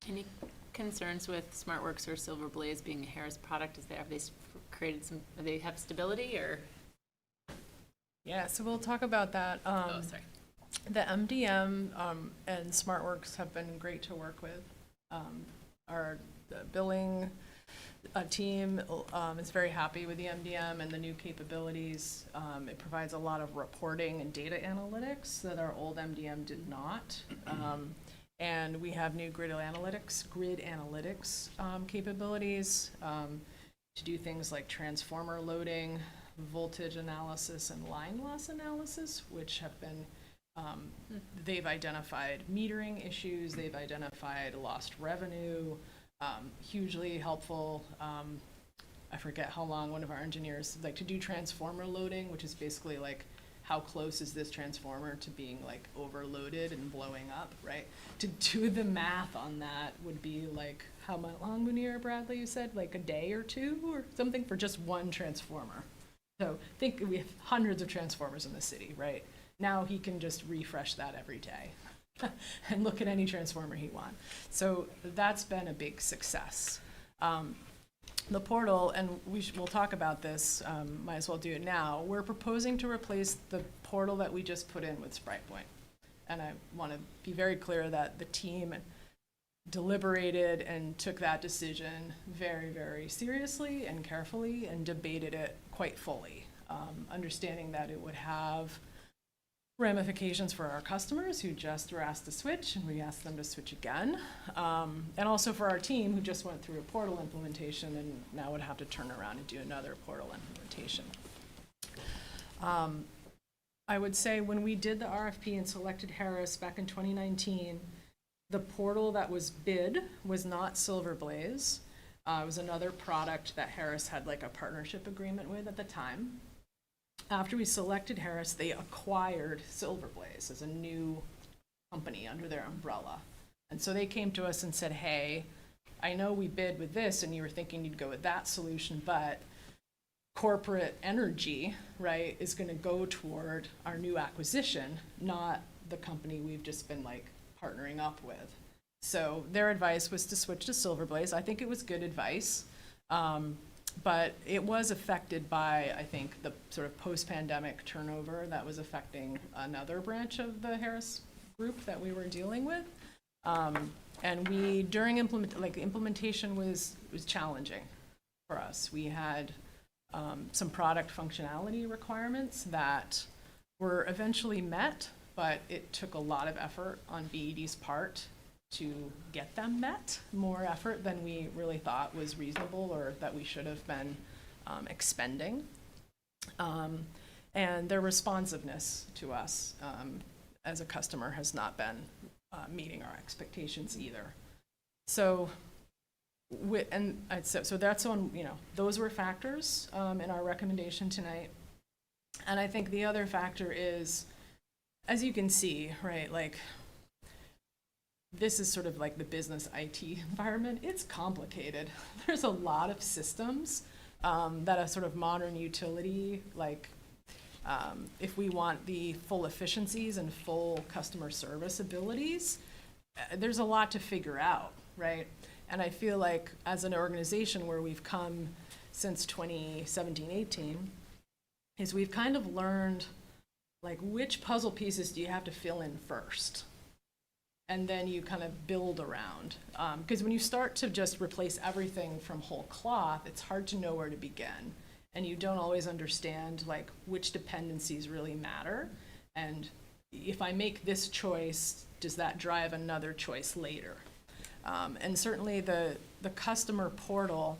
L: Any concerns with SmartWorks or Silverblaze being a Harris product? Have they created some, do they have stability or?
G: Yeah, so we'll talk about that.
L: Oh, sorry.
G: The MDM and SmartWorks have been great to work with. Our billing team is very happy with the MDM and the new capabilities. It provides a lot of reporting and data analytics that our old MDM did not. And we have new grid analytics capabilities to do things like transformer loading, voltage analysis, and line loss analysis, which have been, they've identified metering issues, they've identified lost revenue, hugely helpful. I forget how long one of our engineers, like to do transformer loading, which is basically like how close is this transformer to being like overloaded and blowing up, right? To do the math on that would be like, how long, Munir, Bradley, you said, like a day or two or something for just one transformer. So think we have hundreds of transformers in the city, right? Now he can just refresh that every day and look at any transformer he wants. So that's been a big success. The portal, and we'll talk about this, might as well do it now. We're proposing to replace the portal that we just put in with SpryPoint. And I want to be very clear that the team deliberated and took that decision very, very seriously and carefully and debated it quite fully, understanding that it would have ramifications for our customers who just were asked to switch, and we asked them to switch again. And also for our team who just went through a portal implementation and now would have to turn around and do another portal implementation. I would say when we did the RFP and selected Harris back in 2019, the portal that was bid was not Silverblaze. It was another product that Harris had like a partnership agreement with at the time. After we selected Harris, they acquired Silverblaze as a new company under their umbrella. And so they came to us and said, hey, I know we bid with this and you were thinking you'd go with that solution, but corporate energy, right, is going to go toward our new acquisition, not the company we've just been like partnering up with. So their advice was to switch to Silverblaze. I think it was good advice. But it was affected by, I think, the sort of post-pandemic turnover that was affecting another branch of the Harris group that we were dealing with. And we, during implementation was challenging for us. We had some product functionality requirements that were eventually met, but it took a lot of effort on BED's part to get them met, more effort than we really thought was reasonable or that we should have been expending. And their responsiveness to us as a customer has not been meeting our expectations either. So, so that's on, those were factors in our recommendation tonight. And I think the other factor is, as you can see, right, like, this is sort of like the business IT environment. It's complicated. There's a lot of systems that a sort of modern utility, like if we want the full efficiencies and full customer service abilities, there's a lot to figure out, right? And I feel like as an organization where we've come since 2017-18, is we've kind of learned like which puzzle pieces do you have to fill in first? And then you kind of build around. Because when you start to just replace everything from whole cloth, it's hard to know where to begin. And you don't always understand like which dependencies really matter. And if I make this choice, does that drive another choice later? And certainly the customer portal,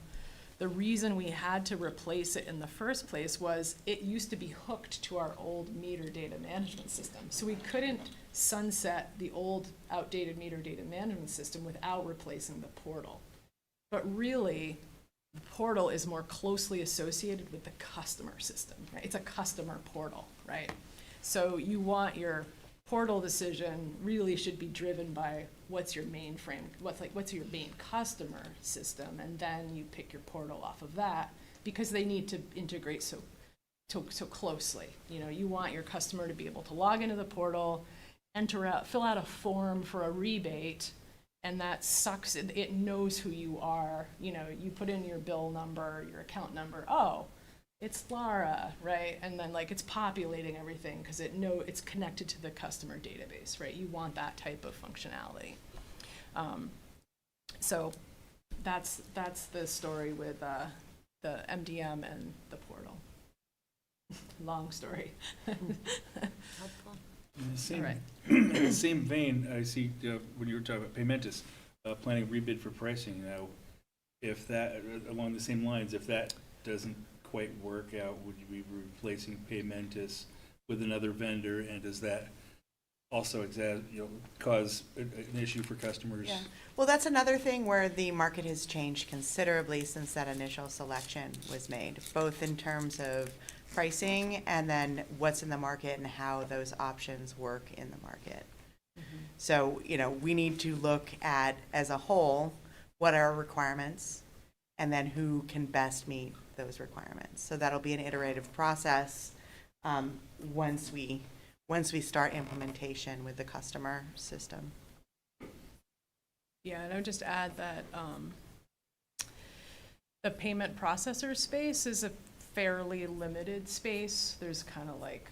G: the reason we had to replace it in the first place was it used to be hooked to our old meter data management system. So we couldn't sunset the old outdated meter data management system without replacing the portal. But really, the portal is more closely associated with the customer system, right? It's a customer portal, right? So you want your portal decision really should be driven by what's your mainframe, what's your main customer system, and then you pick your portal off of that because they need to integrate so so closely. You know, you want your customer to be able to log into the portal, fill out a form for a rebate, and that sucks. It knows who you are. You know, you put in your bill number, your account number. Oh, it's Laura, right? And then like it's populating everything because it's connected to the customer database, right? You want that type of functionality. So that's the story with the MDM and the portal. Long story.
L: Helpful.
A: In the same,
G: All right.
A: in the same vein, I see when you were talking about Paymentus, planning rebid for pricing. Now, if that, along the same lines, if that doesn't quite work out, would you be replacing Paymentus with another vendor? And does that also cause an issue for customers?
N: Yeah. Well, that's another thing where the market has changed considerably since that initial selection was made, both in terms of pricing and then what's in the market and how those options work in the market. So, you know, we need to look at, as a whole, what are our requirements and then who can best meet those requirements. So that'll be an iterative process once we start implementation with the customer system.
G: Yeah, and I would just add that the payment processor space is a fairly limited space. There's kind of like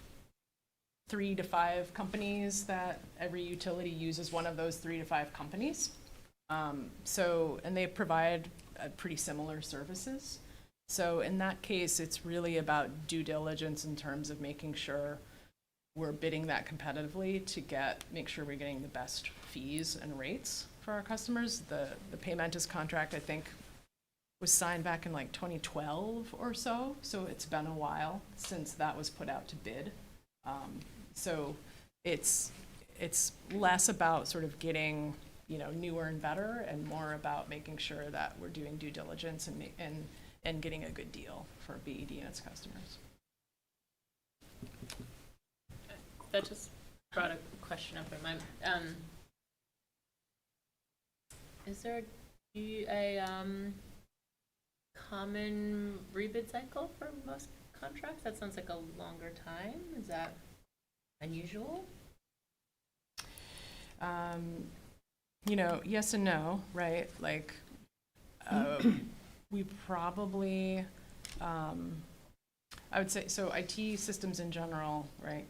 G: 3 to 5 companies that every utility uses one of those 3 to 5 companies. And they provide pretty similar services. So in that case, it's really about due diligence in terms of making sure we're bidding that competitively to make sure we're getting the best fees and rates for our customers. The Paymentus contract, I think, was signed back in like 2012 or so. So it's been a while since that was put out to bid. So it's less about sort of getting, you know, newer and better, and more about making sure that we're doing due diligence and getting a good deal for BED and its customers.
L: That just brought a question up in my is there a common rebid cycle for most contracts? That sounds like a longer time. Is that unusual?
G: You know, yes and no, right? Like, we probably, I would say, so IT systems in general, right?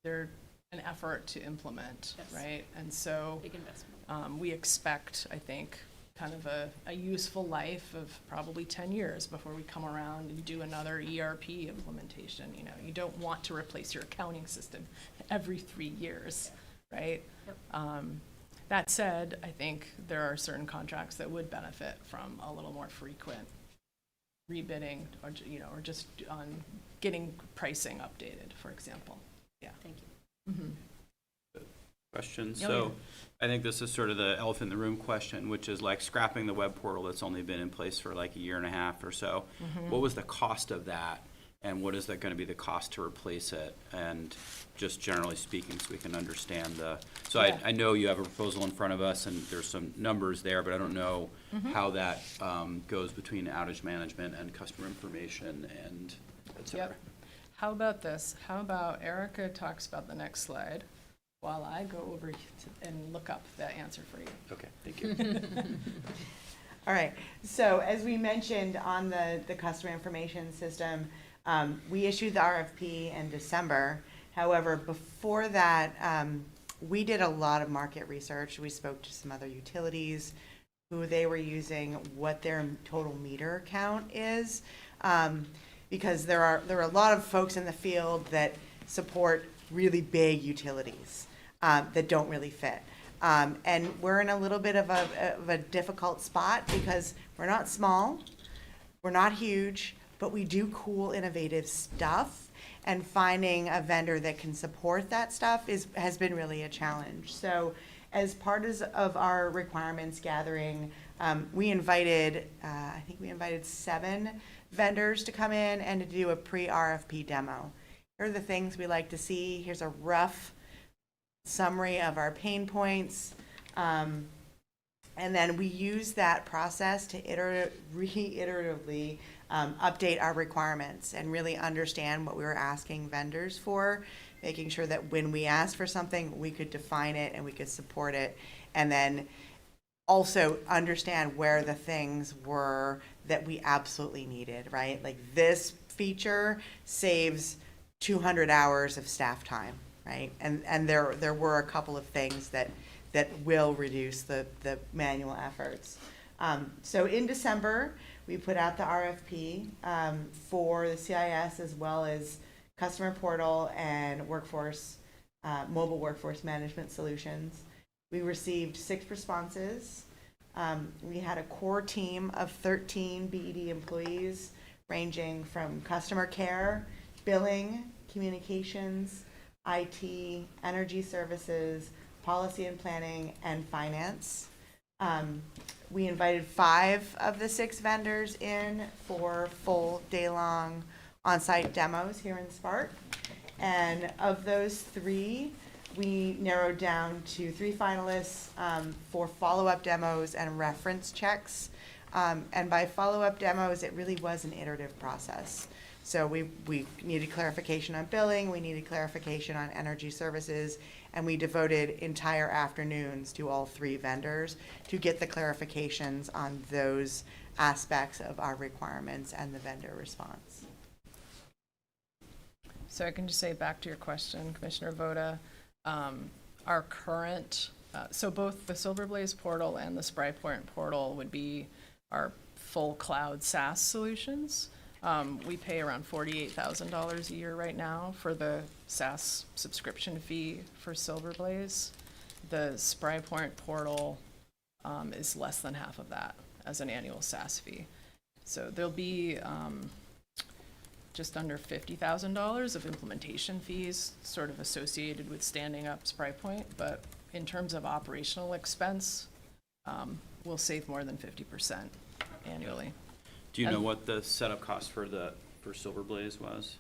G: They're an effort to implement,
L: Yes.
G: right? And so
L: Big investment.
G: we expect, I think, kind of a useful life of probably 10 years before we come around and do another ERP implementation. You know, you don't want to replace your accounting system every 3 years, right?
L: Yep.
G: That said, I think there are certain contracts that would benefit from a little more frequent rebidding, or or just on getting pricing updated, for example. Yeah.
L: Thank you.
G: Mm-hmm.
B: Question.
G: Oh,
B: So I think this is sort of the elephant in the room question, which is like scrapping the web portal that's only been in place for like a year and a half or so.
G: Mm-hmm.
B: What was the cost of that? And what is that going to be the cost to replace it? And just generally speaking, so we can understand so
G: Yeah.
B: I know you have a proposal in front of us and there's some numbers there, but I don't know how that goes between outage management and customer information and et cetera.
G: Yep. How about this? How about Erica talks about the next slide while I go over and look up that answer for you.
B: Okay, thank you.
N: All right, so as we mentioned on the customer information system, we issued the RFP in December. However, before that, we did a lot of market research. We spoke to some other utilities, who they were using, what their total meter count is, because there are a lot of folks in the field that support really big utilities that don't really fit. And we're in a little bit of a difficult spot because we're not small, we're not huge, but we do cool, innovative stuff. And finding a vendor that can support that stuff has been really a challenge. So as part of our requirements gathering, we invited, I think we invited 7 vendors to come in and to do a pre-RFP demo. Here are the things we like to see. Here's a rough summary of our pain points. And then we use that process to reiteratively update our requirements and really understand what we were asking vendors for, making sure that when we asked for something, we could define it and we could support it. And then also understand where the things were that we absolutely needed, right? Like this feature saves 200 hours of staff time, right? And there were a couple of things that will reduce the manual efforts. So in December, we put out the RFP for the CIS as well as customer portal and workforce, mobile workforce management solutions. We received 6 responses. We had a core team of 13 BED employees ranging from customer care, billing, communications, IT, energy services, policy and planning, and finance. We invited 5 of the 6 vendors in for full day-long on-site demos here in Spark. And of those 3, we narrowed down to 3 finalists for follow-up demos and reference checks. And by follow-up demos, it really was an iterative process. So we needed clarification on billing, we needed clarification on energy services, and we devoted entire afternoons to all 3 vendors to get the clarifications on those aspects of our requirements and the vendor response.
G: So I can just say back to your question, Commissioner Voda, our current, so both the Silverblaze portal and the SpryPoint portal would be our full cloud SaaS solutions. We pay around $48,000 a year right now for the SaaS subscription fee for Silverblaze. The SpryPoint portal is less than half of that as an annual SaaS fee. So there'll be just under $50,000 of implementation fees sort of associated with standing up SpryPoint, but in terms of operational expense, we'll save more than 50% annually.
B: Do you know what the setup cost for Silverblaze was?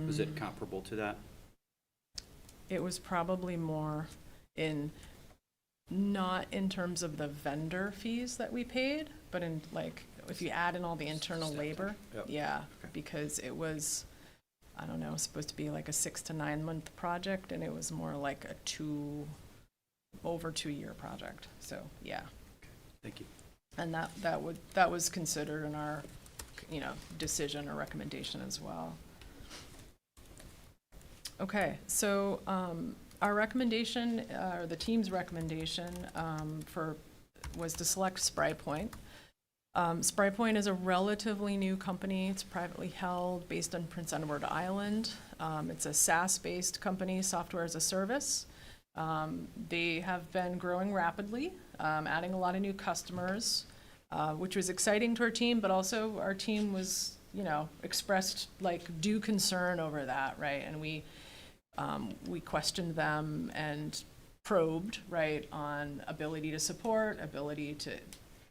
B: Was it comparable to that?
G: It was probably more not in terms of the vendor fees that we paid, but in like, if you add in all the internal labor,
B: Yep.
G: yeah, because it was, I don't know, supposed to be like a 6 to 9 month project, and it was more like a over 2 year project. So yeah.
B: Thank you.
G: And that was considered in our, decision or recommendation as well. Okay, so our recommendation, or the team's recommendation, was to select SpryPoint. SpryPoint is a relatively new company. It's privately held, based on Prince Edward Island. It's a SaaS-based company, software as a service. They have been growing rapidly, adding a lot of new customers, which was exciting to our team, but also our team was, expressed due concern over that, right? And we questioned them and probed, right, on ability to support, ability to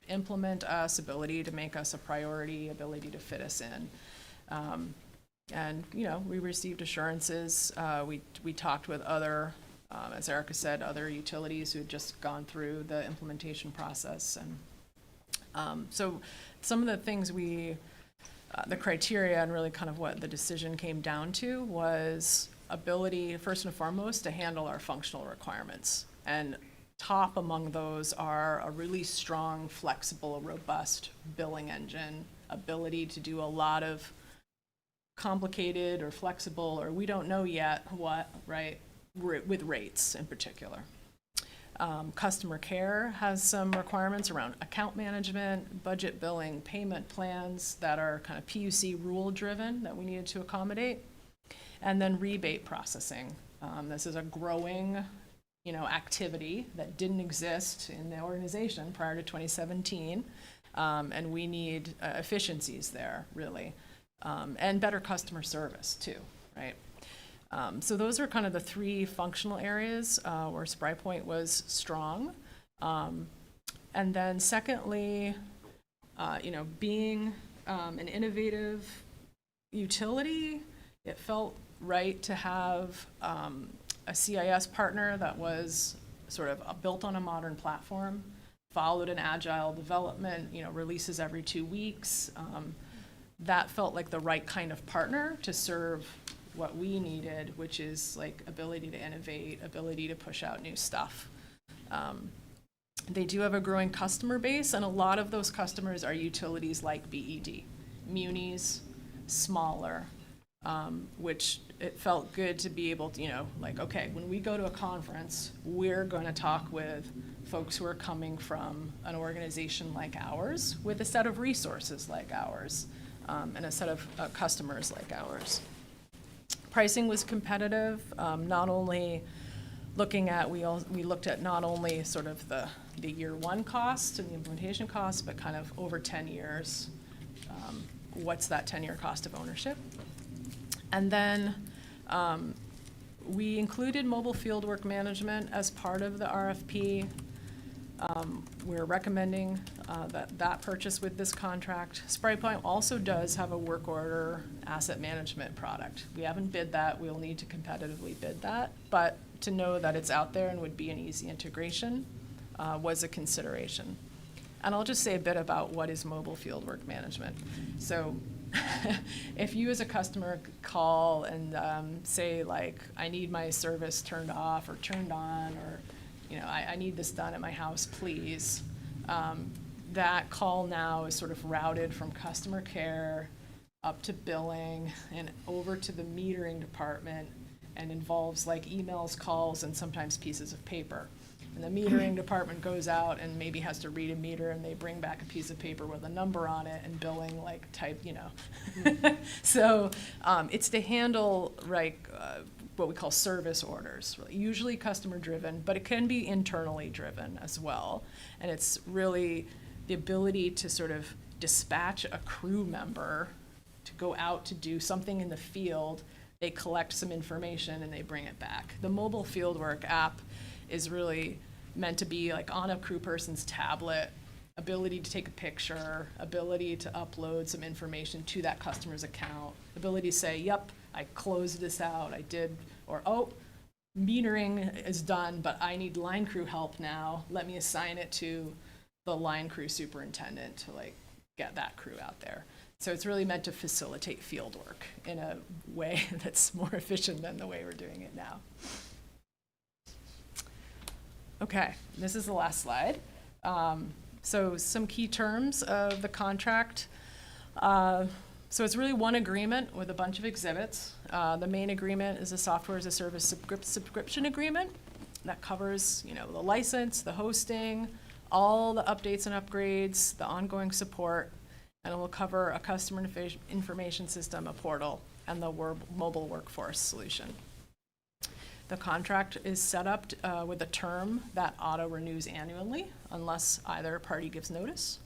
G: implement us, ability to make us a priority, ability to fit us in. And, we received assurances. We talked with other, as Erica said, other utilities who had just gone through the implementation process. And so some of the things the criteria and really kind of what the decision came down to was ability, first and foremost, to handle our functional requirements. And top among those are a really strong, flexible, robust billing engine, ability to do a lot of complicated or flexible, or we don't know yet what, right, with rates in particular. Customer care has some requirements around account management, budget billing, payment plans that are kind of PUC rule driven that we needed to accommodate. And then rebate processing. This is a growing, activity that didn't exist in the organization prior to 2017. And we need efficiencies there, really. And better customer service too, right? So those are kind of the 3 functional areas where SpryPoint was strong. And then secondly, being an innovative utility, it felt right to have a CIS partner that was sort of built on a modern platform, followed an agile development, releases every 2 weeks. That felt like the right kind of partner to serve what we needed, which is like ability to innovate, ability to push out new stuff. They do have a growing customer base, and a lot of those customers are utilities like BED, munis, smaller, which it felt good to be able to, okay, when we go to a conference, we're going to talk with folks who are coming from an organization like ours with a set of resources like ours, and a set of customers like ours. Pricing was competitive, not only looking at, we looked at not only sort of the year one cost and the implementation cost, but kind of over 10 years, what's that 10-year cost of ownership? And then we included mobile fieldwork management as part of the RFP. We're recommending that purchase with this contract. SpryPoint also does have a work order asset management product. We haven't bid that. We'll need to competitively bid that. But to know that it's out there and would be an easy integration was a consideration. And I'll just say a bit about what is mobile fieldwork management. So if you as a customer call and say, like, I need my service turned off or turned on, or I need this done at my house, please. That call now is sort of routed from customer care up to billing and over to the metering department, and involves like emails, calls, and sometimes pieces of paper. And the metering department goes out and maybe has to read a meter, and they bring back a piece of paper with a number on it, and billing like type, So it's to handle what we call service orders, usually customer driven, but it can be internally driven as well. And it's really the ability to sort of dispatch a crew member to go out to do something in the field. They collect some information and they bring it back. The mobile fieldwork app is really meant to be like on a crew person's tablet, ability to take a picture, ability to upload some information to that customer's account, ability to say, yep, I closed this out, I did, or oh, metering is done, but I need line crew help now. Let me assign it to the line crew superintendent to like get that crew out there. So it's really meant to facilitate field work in a way that's more efficient than the way we're doing it now. Okay, this is the last slide. So some key terms of the contract. So it's really one agreement with a bunch of exhibits. The main agreement is a software as a service subscription agreement that covers, the license, the hosting, all the updates and upgrades, the ongoing support, and it will cover a customer information system, a portal, and the mobile workforce solution. The contract is set up with a term that auto-renews annually unless either party gives notice.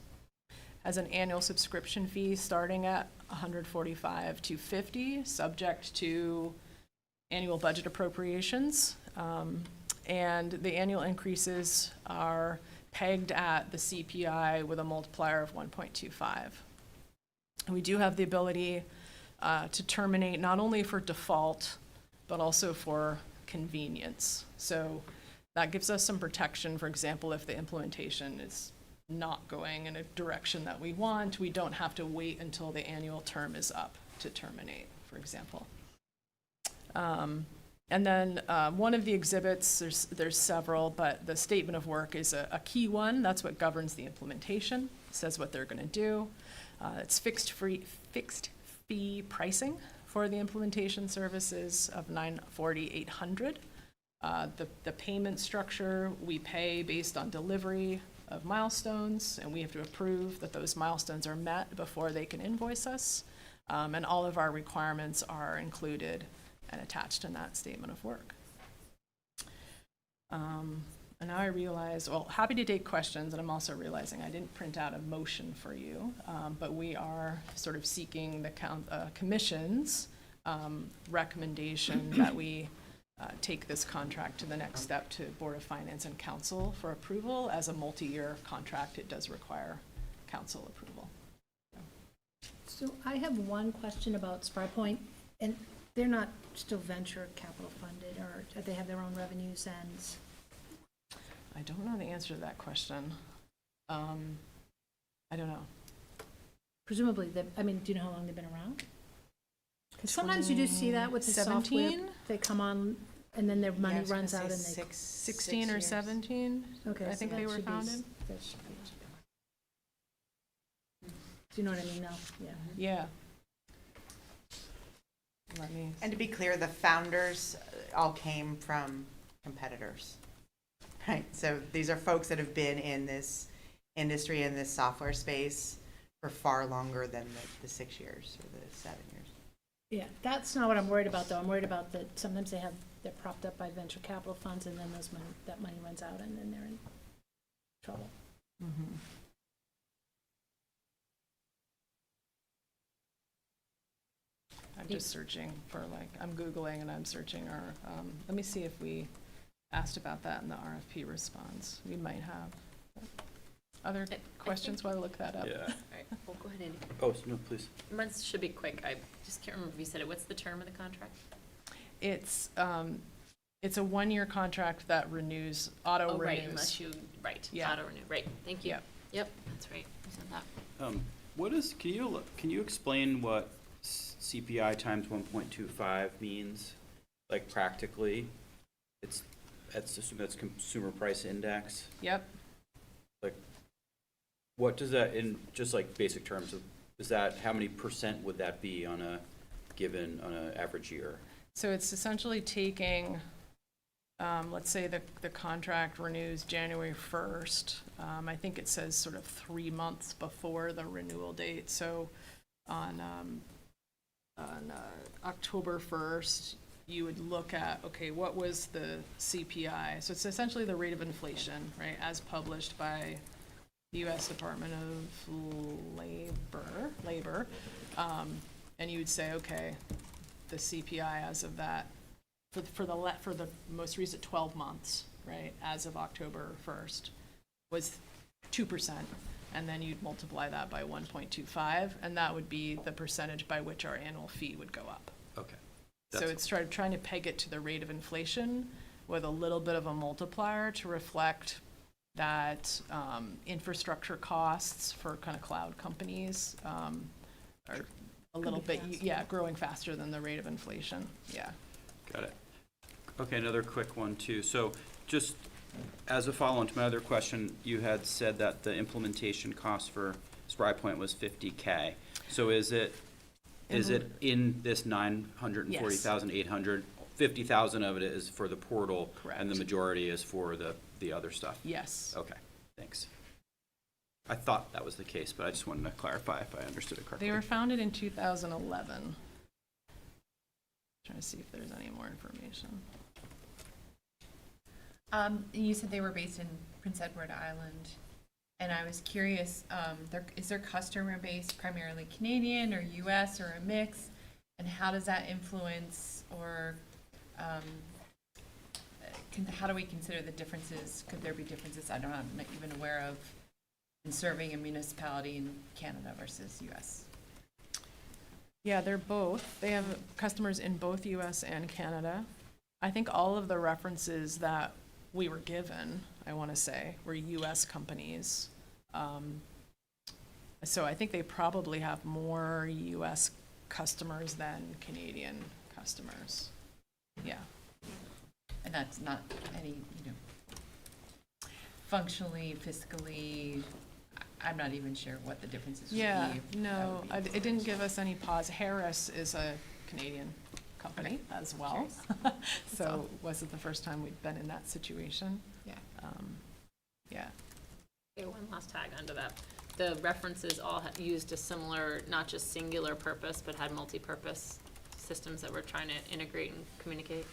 G: Has an annual subscription fee starting at $145 to $50, subject to annual budget appropriations. And the annual increases are pegged at the CPI with a multiplier of 1.25. And we do have the ability to terminate not only for default, but also for convenience. So that gives us some protection. For example, if the implementation is not going in a direction that we want, we don't have to wait until the annual term is up to terminate, for example. And then one of the exhibits, there's several, but the statement of work is a key one. That's what governs the implementation. It says what they're going to do. It's fixed fee pricing for the implementation services of $940, $800. The payment structure, we pay based on delivery of milestones, and we have to approve that those milestones are met before they can invoice us. And all of our requirements are included and attached in that statement of work. And now I realize, well, happy to take questions, and I'm also realizing I didn't print out a motion for you, but we are sort of seeking the commission's recommendation that we take this contract to the next step to Board of Finance and Council for approval. As a multi-year contract, it does require council approval.
O: So I have one question about SpryPoint, and they're not still venture capital funded, or do they have their own revenues and?
G: I don't know the answer to that question. I don't know.
O: Presumably, I mean, do you know how long they've been around? 'Cause sometimes you do see that with the software.
G: 17?
O: They come on and then their money
N: Yeah, I was gonna
O: runs
N: say
O: out and they.
G: 16 or
N: years.
G: 17,
O: Okay,
G: I
O: so
G: think
O: that
G: they were
O: should be
G: founded.
O: that should be- Do you know what I mean now? Yeah.
G: Yeah. Let me,
N: And to be clear, the founders all came from competitors, right? So these are folks that have been in this industry, in this software space for far longer than the 6 years or the 7 years.
O: Yeah, that's not what I'm worried about, though. I'm worried about that sometimes they're propped up by venture capital funds and then that money runs out and then they're in trouble.
G: mhm. I'm just searching for I'm Googling and I'm searching our, let me see if we asked about that in the RFP response. We might have. Other questions while I look that up?
B: Yeah.
L: All right, well, go ahead, Andy.
B: Oh, no, please.
L: Mine should be quick. I just can't remember if you said it. What's the term of the contract?
G: It's a 1-year contract that renews, auto
L: Oh, right,
G: renews.
L: unless you, right,
G: Yeah.
L: auto renew, right, thank you.
G: Yep.
L: Yep, that's right, I said that.
B: What is, can you explain what CPI times 1.25 means, like practically? Assume that's consumer price index.
G: Yep.
B: Like, what does that, in just like basic terms, is that, how many % would that be on an average year?
G: So it's essentially taking, let's say the contract renews January 1st. I think it says sort of 3 months before the renewal date. So on October 1st, you would look at, okay, what was the CPI? So it's essentially the rate of inflation, right, as published by the U.S. Department of Labor. And you would say, okay, the CPI as of that, for the most recent 12 months, right, as of October 1st, was 2%. And then you'd multiply that by 1.25, and that would be the percentage by which our annual fee would go up.
B: Okay.
G: So it's trying to peg it to the rate of inflation with a little bit of a multiplier to reflect that infrastructure costs for kind of cloud companies are a little bit, growing faster than the rate of inflation. Yeah.
B: Got it. Okay, another quick one too. So just as a follow-on to my other question, you had said that the implementation cost for SpryPoint was $50K. So is it in this 940,800, 50,000 of it is for the portal?
G: Correct.
B: And the majority is for the other stuff?
G: Yes.
B: Okay, thanks. I thought that was the case, but I just wanted to clarify if I understood it correctly.
G: They were founded in 2011. Trying to see if there's any more information.
M: You said they were based in Prince Edward Island, and I was curious, is their customer base primarily Canadian or US or a mix? And how does that influence, or how do we consider the differences? Could there be differences I'm not even aware of in serving a municipality in Canada versus US?
G: Yeah, they're both. They have customers in both US and Canada. I think all of the references that we were given, I want to say, were US companies. So I think they probably have more US customers than Canadian customers. Yeah.
M: And that's not any, functionally, fiscally, I'm not even sure what the differences would be.
G: Yeah, no, it didn't give us any pause. Harris is a Canadian company as well. So wasn't the first time we'd been in that situation.
M: Yeah.
G: Yeah.
L: Okay, one last tag onto that. The references all used a similar, not just singular purpose, but had multi-purpose systems that we're trying to integrate and communicate?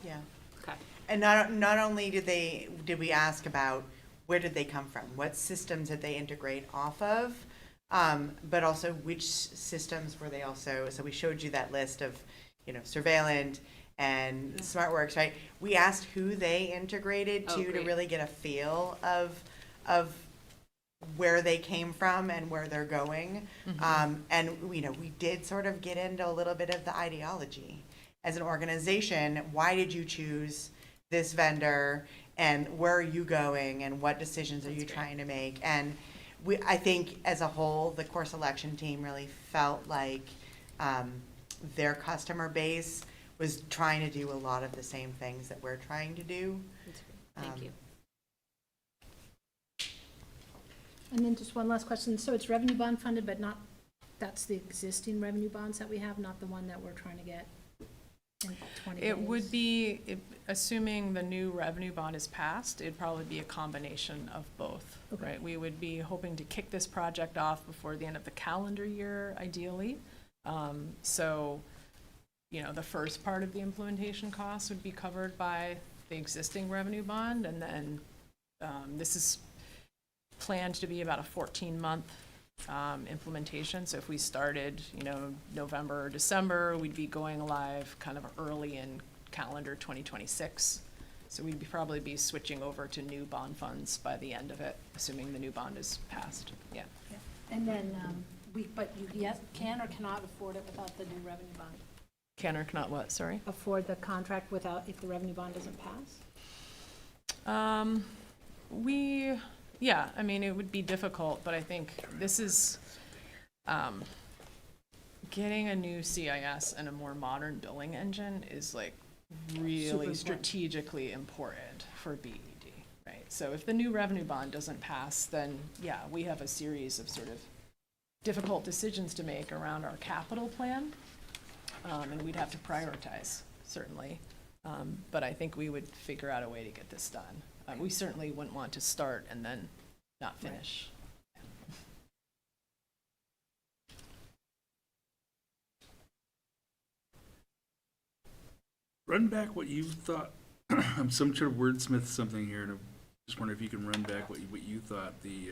N: Yeah.
L: Okay.
N: And not only did we ask about where did they come from, what systems did they integrate off of, but also which systems were they also, so we showed you that list of, Surveillant and SmartWorks, right? We asked who they integrated to really get a feel of where they came from and where they're going. And we did sort of get into a little bit of the ideology. As an organization, why did you choose this vendor, and where are you going and what decisions are you trying to make? And I think as a whole, the course selection team really felt like their customer base was trying to do a lot of the same things that we're trying to do.
L: Thank you.
O: And then just one last question. So it's revenue bond funded, but not, that's the existing revenue bonds that we have, not the one that we're trying to get in 20 days?
G: It would be, assuming the new revenue bond is passed, it'd probably be a combination of both,
O: Okay.
G: right? We would be hoping to kick this project off before the end of the calendar year, ideally. So, you know, the first part of the implementation costs would be covered by the existing revenue bond, and then this is planned to be about a 14-month implementation. So if we started, you know, November or December, we'd be going live kind of early in calendar 2026. So we'd probably be switching over to new bond funds by the end of it, assuming the new bond is passed. Yeah.
O: And then, but you, yes, can or cannot afford it without the new revenue bond?
G: Can or cannot what, sorry?
O: Afford the contract without, if the revenue bond doesn't pass?
G: Yeah, I mean, it would be difficult, but I think this is, getting a new CIS and a more modern billing engine is like really
O: important.
G: strategically important for BED, right? So if the new revenue bond doesn't pass, then yeah, we have a series of sort of difficult decisions to make around our capital plan. And we'd have to prioritize, certainly. But I think we would figure out a way to get this done. We certainly wouldn't want to start and then not finish.
A: Run back what you thought. I'm some sort of wordsmith something here, and I just wonder if you can run back what you thought a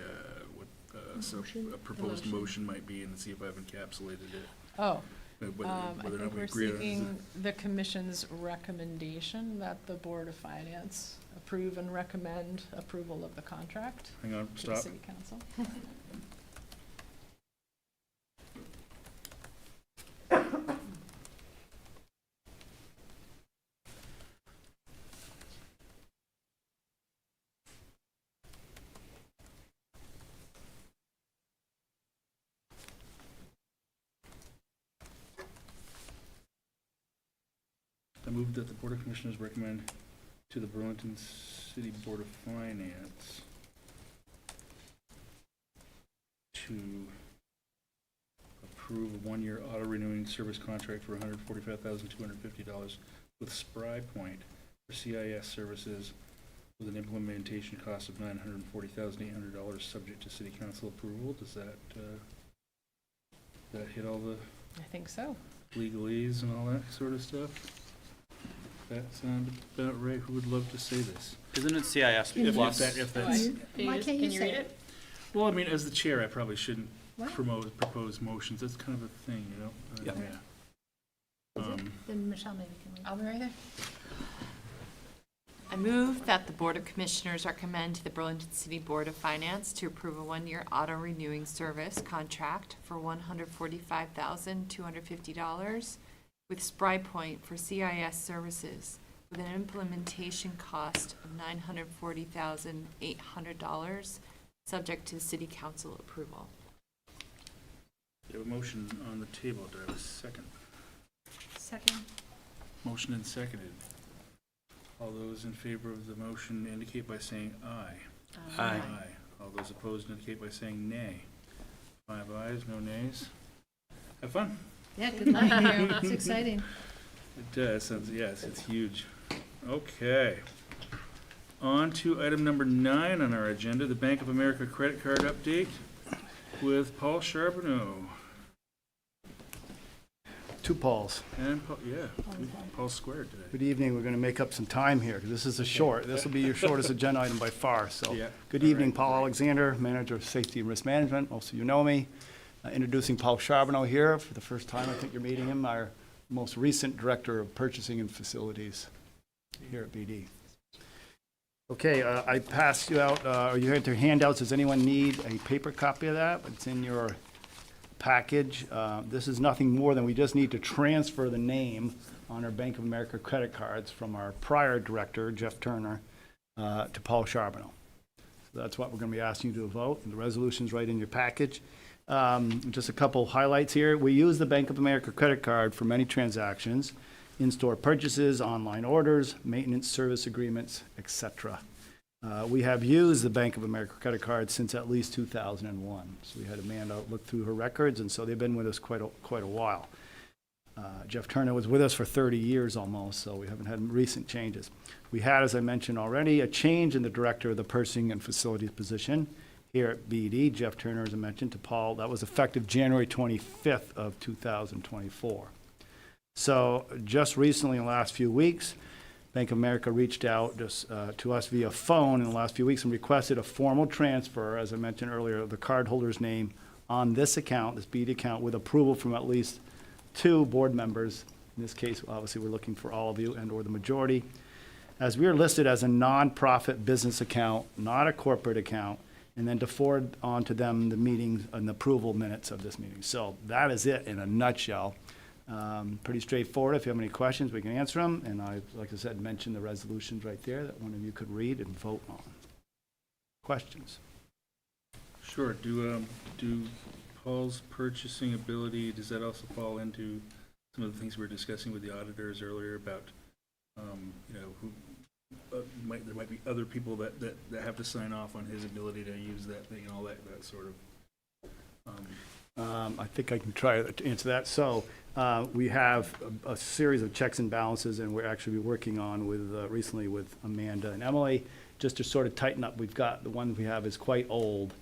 A: proposed motion might be, and see if I've encapsulated it.
G: Oh,
A: Whether
G: I
A: or not
G: think
A: we
G: we're
A: agree on it.
G: seeking the commission's recommendation that the Board of Finance approve and recommend approval of the contract
A: Hang on,
G: to the
A: stop.
G: City Council.
A: I move that the Board of Commissioners recommend to the Burlington City Board of Finance to approve a one-year auto renewing service contract for $145,250 with Spry Point for CIS services with an implementation cost of $940,800 subject to City Council approval. Does that hit all the
G: I think so.
A: legalese and all that sort of stuff? That sound about right? Who would love to say this?
B: Isn't it CIS
A: If
B: plus?
A: that's,
O: Why can't you say it?
A: well, I mean, as the chair, I probably shouldn't
O: What?
A: propose motions. That's kind of a thing, you know?
B: Yep.
A: Yeah.
O: Then Michelle maybe can read.
M: I'll be right there. I move that the Board of Commissioners recommend to the Burlington City Board of Finance to approve a one-year auto renewing service contract for $145,250 with Spry Point for CIS services with an implementation cost of $940,800, subject to City Council approval.
A: You have a motion on the table. Do I have a second?
O: Second.
A: Motion and seconded. All those in favor of the motion indicate by saying aye.
B: Aye.
A: All those opposed indicate by saying nay. 5 ayes, no nays. Have fun.
O: Yeah, good luck. It's exciting.
A: It does, yes, it's huge. Okay. On to item number 9 on our agenda, the Bank of America credit card update with Paul Charbonneau.
P: Two Pauls.
A: And Paul, yeah, Paul squared today.
P: Good evening. We're going to make up some time here because this is a short. This will be your shortest agenda item by far. So,
A: Yeah.
P: good evening, Paul Alexander, Manager of Safety and Risk Management. Most of you know me. Introducing Paul Charbonneau here for the first time. I think you're meeting him, our most recent Director of Purchasing and Facilities here at BD. Okay, I passed you out, or you had your handouts. Does anyone need a paper copy of that? It's in your package. This is nothing more than we just need to transfer the name on our Bank of America credit cards from our prior director, Jeff Turner, to Paul Charbonneau. So that's what we're going to be asking you to vote, and the resolution's right in your package. Just a couple highlights here. We use the Bank of America credit card for many transactions, in-store purchases, online orders, maintenance service agreements, etc. We have used the Bank of America credit card since at least 2001. So we had Amanda look through her records, and so they've been with us quite a while. Jeff Turner was with us for 30 years almost, so we haven't had recent changes. We had, as I mentioned already, a change in the director of the purchasing and facilities position here at BED. Jeff Turner, as I mentioned, to Paul. That was effective January 25th of 2024. So just recently, in the last few weeks, Bank of America reached out to us via phone in the last few weeks and requested a formal transfer, as I mentioned earlier, of the cardholder's name on this account, this BED account, with approval from at least 2 board members. In this case, obviously, we're looking for all of you and or the majority. As we are listed as a nonprofit business account, not a corporate account, and then to forward on to them the meetings and the approval minutes of this meeting. So that is it in a nutshell. Pretty straightforward. If you have any questions, we can answer them. And I, like I said, mentioned the resolutions right there that one of you could read and vote on. Questions?
A: Sure. Do Paul's purchasing ability, does that also fall into some of the things we were discussing with the auditors earlier about, who there might be other people that have to sign off on his ability to use that thing and all that sort of.
P: I think I can try to answer that. So we have a series of checks and balances, and we're actually working on recently with Amanda and Emily, just to sort of tighten up. We've got the one we have is quite old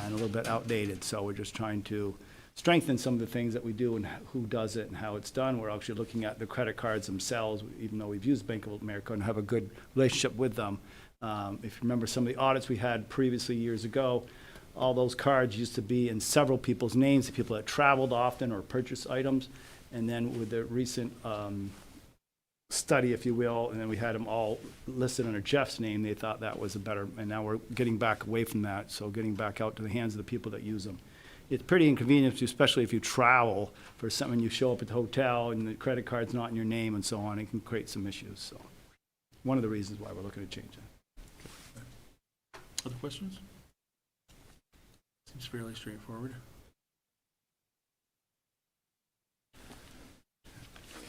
P: and a little bit outdated, so we're just trying to strengthen some of the things that we do and who does it and how it's done. We're actually looking at the credit cards themselves, even though we've used Bank of America and have a good relationship with them. If you remember some of the audits we had previously years ago, all those cards used to be in several people's names, the people that traveled often or purchased items. And then with the recent study, if you will, and then we had them all listed under Jeff's name, they thought that was a better, and now we're getting back away from that, so getting back out to the hands of the people that use them. It's pretty inconvenient, especially if you travel for something, you show up at the hotel and the credit card's not in your name and so on. It can create some issues. So one of the reasons why we're looking to change it.
A: Other questions? Seems fairly straightforward.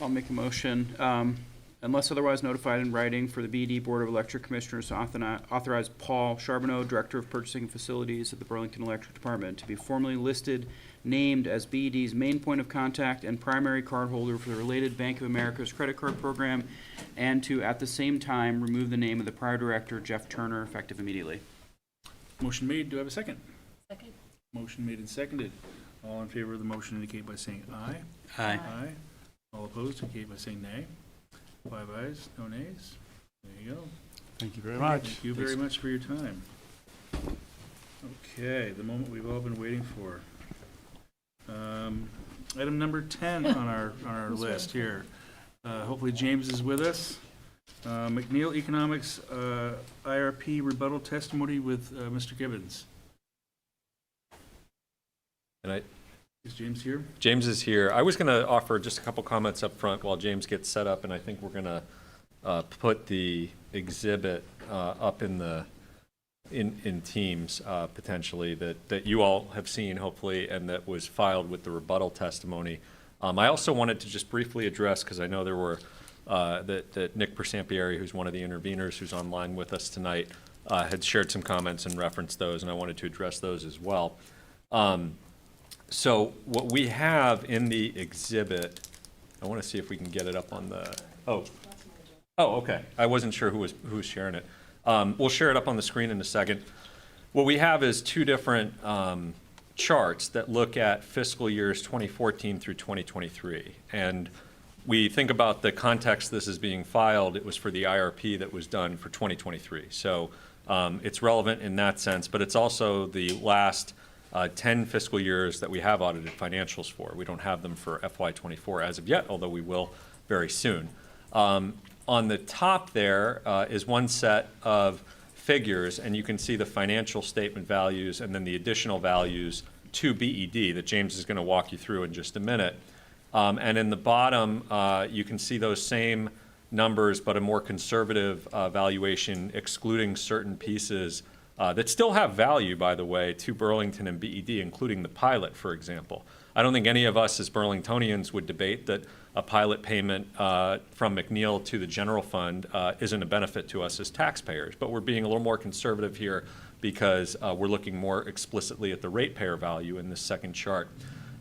B: I'll make a motion, unless otherwise notified in writing, for the BED Board of Electric Commissioners to authorize Paul Charbonneau, Director of Purchasing Facilities at the Burlington Electric Department, to be formally listed, named as BED's main point of contact and primary cardholder for the related Bank of America's credit card program, and to, at the same time, remove the name of the prior director, Jeff Turner, effective immediately.
A: Motion made. Do I have a second?
L: Second.
A: Motion made and seconded. All in favor of the motion indicate by saying aye.
B: Aye.
A: Aye. All opposed indicate by saying nay. 5 ayes, no nays. There you go.
P: Thank you very much.
A: Thank you very much for your time. Okay, the moment we've all been waiting for. Item number 10 on our list here. Hopefully James is with us. McNeil Economics IRP rebuttal testimony with Mr. Gibbons.
H: And
A: Is James here?
H: James is here. I was going to offer just a couple comments up front while James gets set up, and I think we're going to put the exhibit up in Teams potentially that you all have seen hopefully, and that was filed with the rebuttal testimony. I also wanted to just briefly address, because I know there were that Nick Persampieri, who's one of the interveners who's online with us tonight, had shared some comments and referenced those, and I wanted to address those as well. So what we have in the exhibit, I want to see if we can get it up on the, oh, okay. I wasn't sure who was sharing it. We'll share it up on the screen in a second. What we have is 2 different charts that look at fiscal years 2014 through 2023. And we think about the context this is being filed, it was for the IRP that was done for 2023. So it's relevant in that sense, but it's also the last 10 fiscal years that we have audited financials for. We don't have them for FY24 as of yet, although we will very soon. On the top there is one set of figures, and you can see the financial statement values and then the additional values to BED that James is going to walk you through in just a minute. And in the bottom, you can see those same numbers, but a more conservative valuation, excluding certain pieces that still have value, by the way, to Burlington and BED, including the pilot, for example. I don't think any of us as Burlingtonians would debate that a pilot payment from McNeil to the general fund isn't a benefit to us as taxpayers, but we're being a little more conservative here because we're looking more explicitly at the ratepayer value in this second chart.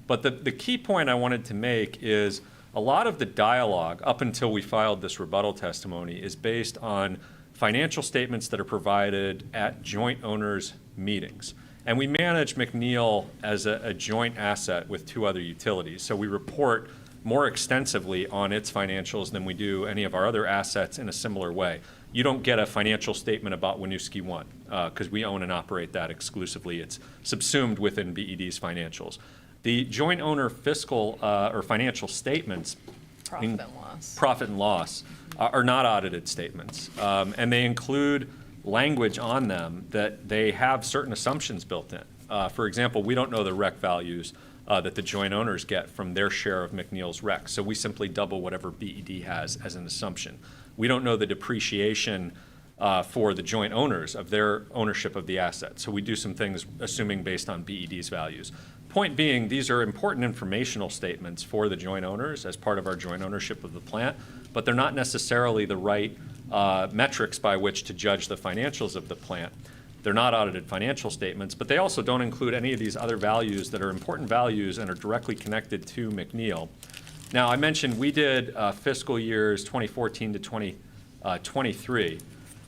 H: But the key point I wanted to make is a lot of the dialogue up until we filed this rebuttal testimony is based on financial statements that are provided at joint owners meetings. And we manage McNeil as a joint asset with two other utilities. So we report more extensively on its financials than we do any of our other assets in a similar way. You don't get a financial statement about Winooski 1 because we own and operate that exclusively. It's subsumed within BED's financials. The joint owner fiscal or financial statements, profit and loss, are not audited statements. And they include language on them that they have certain assumptions built in. For example, we don't know the REC values that the joint owners get from their share of McNeil's REC. So we simply double whatever BED has as an assumption. We don't know the depreciation for the joint owners of their ownership of the asset. So we do some things assuming based on BED's values. Point being, these are important informational statements for the joint owners as part of our joint ownership of the plant, but they're not necessarily the right metrics by which to judge the financials of the plant. They're not audited financial statements, but they also don't include any of these other values that are important values and are directly connected to McNeil. Now, I mentioned we did fiscal years 2014 to 2023.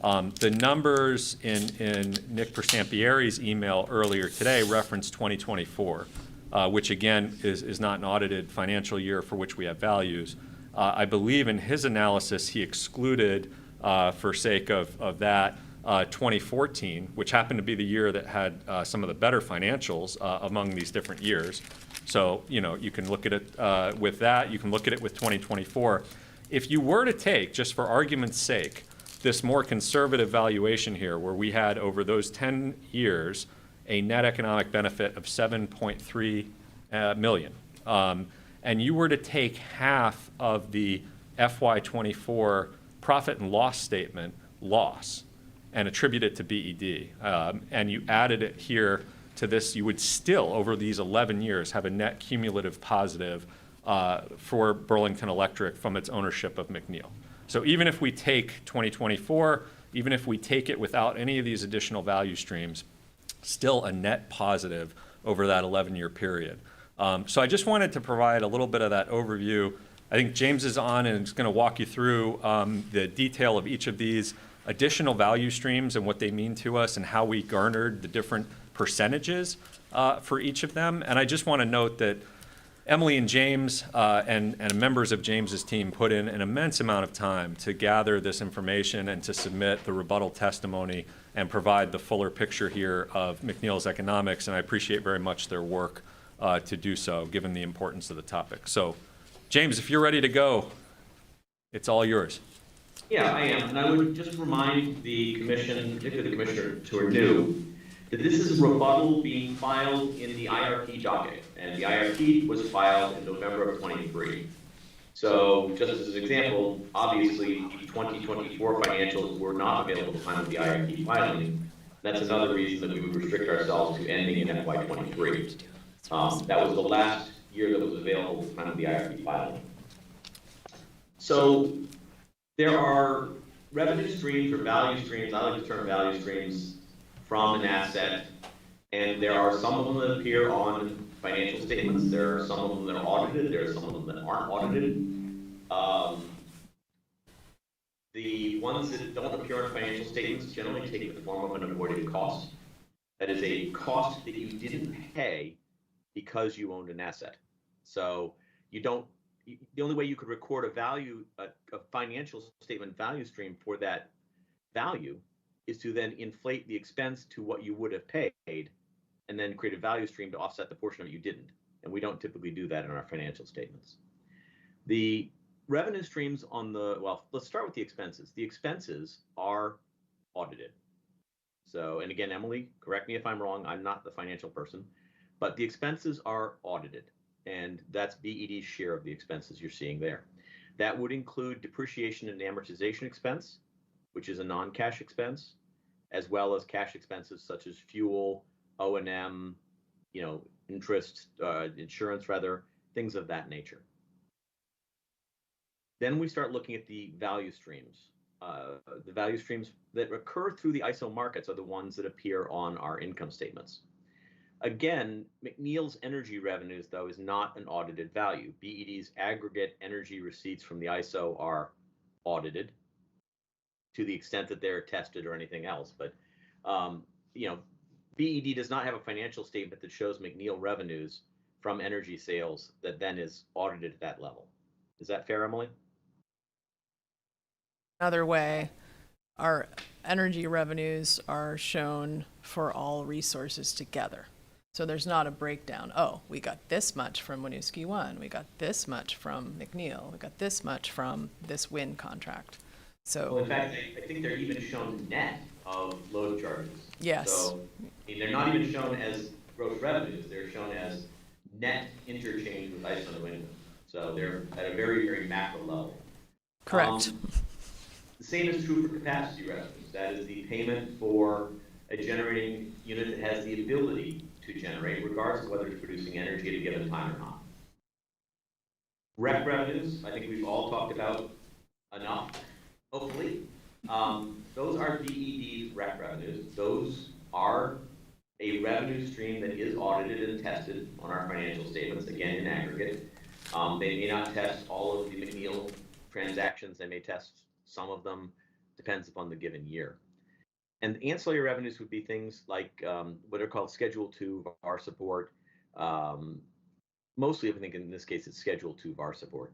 H: The numbers in Nick Persampieri's email earlier today referenced 2024, which again is not an audited financial year for which we have values. I believe in his analysis he excluded, for sake of that, 2014, which happened to be the year that had some of the better financials among these different years. So, you know, you can look at it with that. You can look at it with 2024. If you were to take, just for argument's sake, this more conservative valuation here, where we had over those 10 years a net economic benefit of $7.3 million, and you were to take half of the FY24 profit and loss statement loss and attribute it to BED, and you added it here to this, you would still, over these 11 years, have a net cumulative positive for Burlington Electric from its ownership of McNeil. So even if we take 2024, even if we take it without any of these additional value streams, still a net positive over that 11-year period. So I just wanted to provide a little bit of that overview. I think James is on and is going to walk you through the detail of each of these additional value streams and what they mean to us and how we garnered the different percentages for each of them. And I just want to note that Emily and James and members of James's team put in an immense amount of time to gather this information and to submit the rebuttal testimony and provide the fuller picture here of McNeil's economics, and I appreciate very much their work to do so, given the importance of the topic. So, James, if you're ready to go, it's all yours.
Q: Yeah, I am, and I would just remind the commission, particularly the commissioners who are new, that this is a rebuttal being filed in the IRP docket, and the IRP was filed in November of 23. So, just as an example, obviously, the 2024 financials were not available at the time of the IRP filing. That's another reason that we would restrict ourselves to ending in FY23. That was the last year that was available at the time of the IRP filing. So, there are revenue streams or value streams, I like the term value streams, from an asset, and there are some of them that appear on financial statements, there are some of them that are audited, there are some of them that aren't audited. The ones that don't appear on financial statements generally take the form of an avoided cost. That is a cost that you didn't pay because you owned an asset. So you don't, the only way you could record a value, a financial statement value stream for that value is to then inflate the expense to what you would have paid and then create a value stream to offset the portion of it you didn't. And we don't typically do that in our financial statements. The revenue streams on the, well, let's start with the expenses. The expenses are audited. So, and again, Emily, correct me if I'm wrong, I'm not the financial person, but the expenses are audited. And that's BED's share of the expenses you're seeing there. That would include depreciation and amortization expense, which is a non-cash expense, as well as cash expenses such as fuel, O&M, interest, insurance rather, things of that nature. Then we start looking at the value streams. The value streams that occur through the ISO markets are the ones that appear on our income statements. Again, McNeil's energy revenues, though, is not an audited value. BED's aggregate energy receipts from the ISO are audited to the extent that they're tested or anything else. But, BED does not have a financial statement that shows McNeil revenues from energy sales that then is audited at that level. Is that fair, Emily?
G: Another way, our energy revenues are shown for all resources together. So there's not a breakdown. Oh, we got this much from Winooski 1. We got this much from McNeil. We got this much from this wind contract. So,
Q: well, in fact, I think they're even shown net of load charges.
G: Yes.
Q: So they're not even shown as gross revenues. They're shown as net interchange with ISO and wind. So they're at a very, very macro level.
G: Correct.
Q: The same is true for capacity revenues. That is the payment for a generating unit that has the ability to generate, regardless of whether it's producing energy at a given time or not. Rec revenues, I think we've all talked about enough, hopefully. Those are BED's rec revenues. Those are a revenue stream that is audited and tested on our financial statements, again, in aggregate. They may not test all of the McNeil transactions. They may test some of them, depends upon the given year. And ancillary revenues would be things like what are called Schedule 2 VAR support. Mostly, I think in this case, it's Schedule 2 VAR support.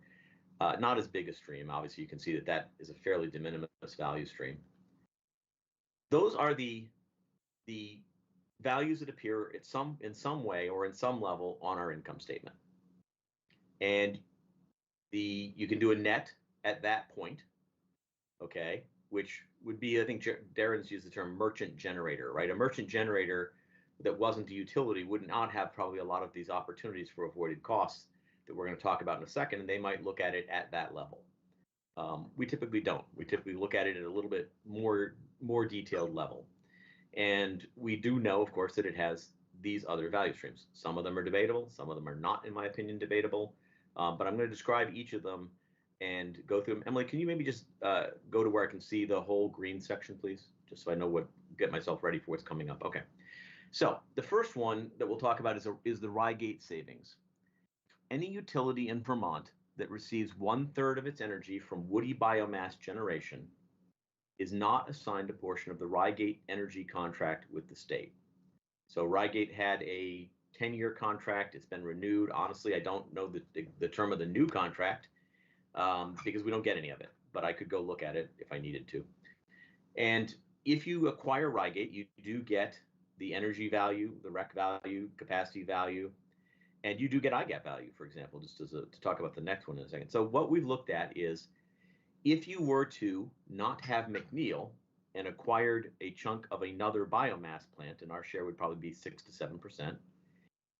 Q: Not as big a stream. Obviously, you can see that that is a fairly de minimis value stream. Those are the values that appear in some way or in some level on our income statement. And you can do a net at that point, okay, which would be, I think Darren's used the term merchant generator, right? A merchant generator that wasn't a utility would not have probably a lot of these opportunities for avoided costs that we're going to talk about in a second, and they might look at it at that level. We typically don't. We typically look at it at a little bit more detailed level. And we do know, of course, that it has these other value streams. Some of them are debatable. Some of them are not, in my opinion, debatable. But I'm going to describe each of them and go through them. Emily, can you maybe just go to where I can see the whole green section, please? Just so I know get myself ready for what's coming up. Okay. So the first one that we'll talk about is the Rygate savings. Any utility in Vermont that receives 1/3 of its energy from woody biomass generation is not assigned a portion of the Rygate energy contract with the state. So Rygate had a 10-year contract. It's been renewed. Honestly, I don't know the term of the new contract because we don't get any of it, but I could go look at it if I needed to. And if you acquire Rygate, you do get the energy value, the rec value, capacity value, and you do get IGAP value, for example, just to talk about the next one in a second. So what we've looked at is if you were to not have McNeil and acquired a chunk of another biomass plant, and our share would probably be 6 to 7%,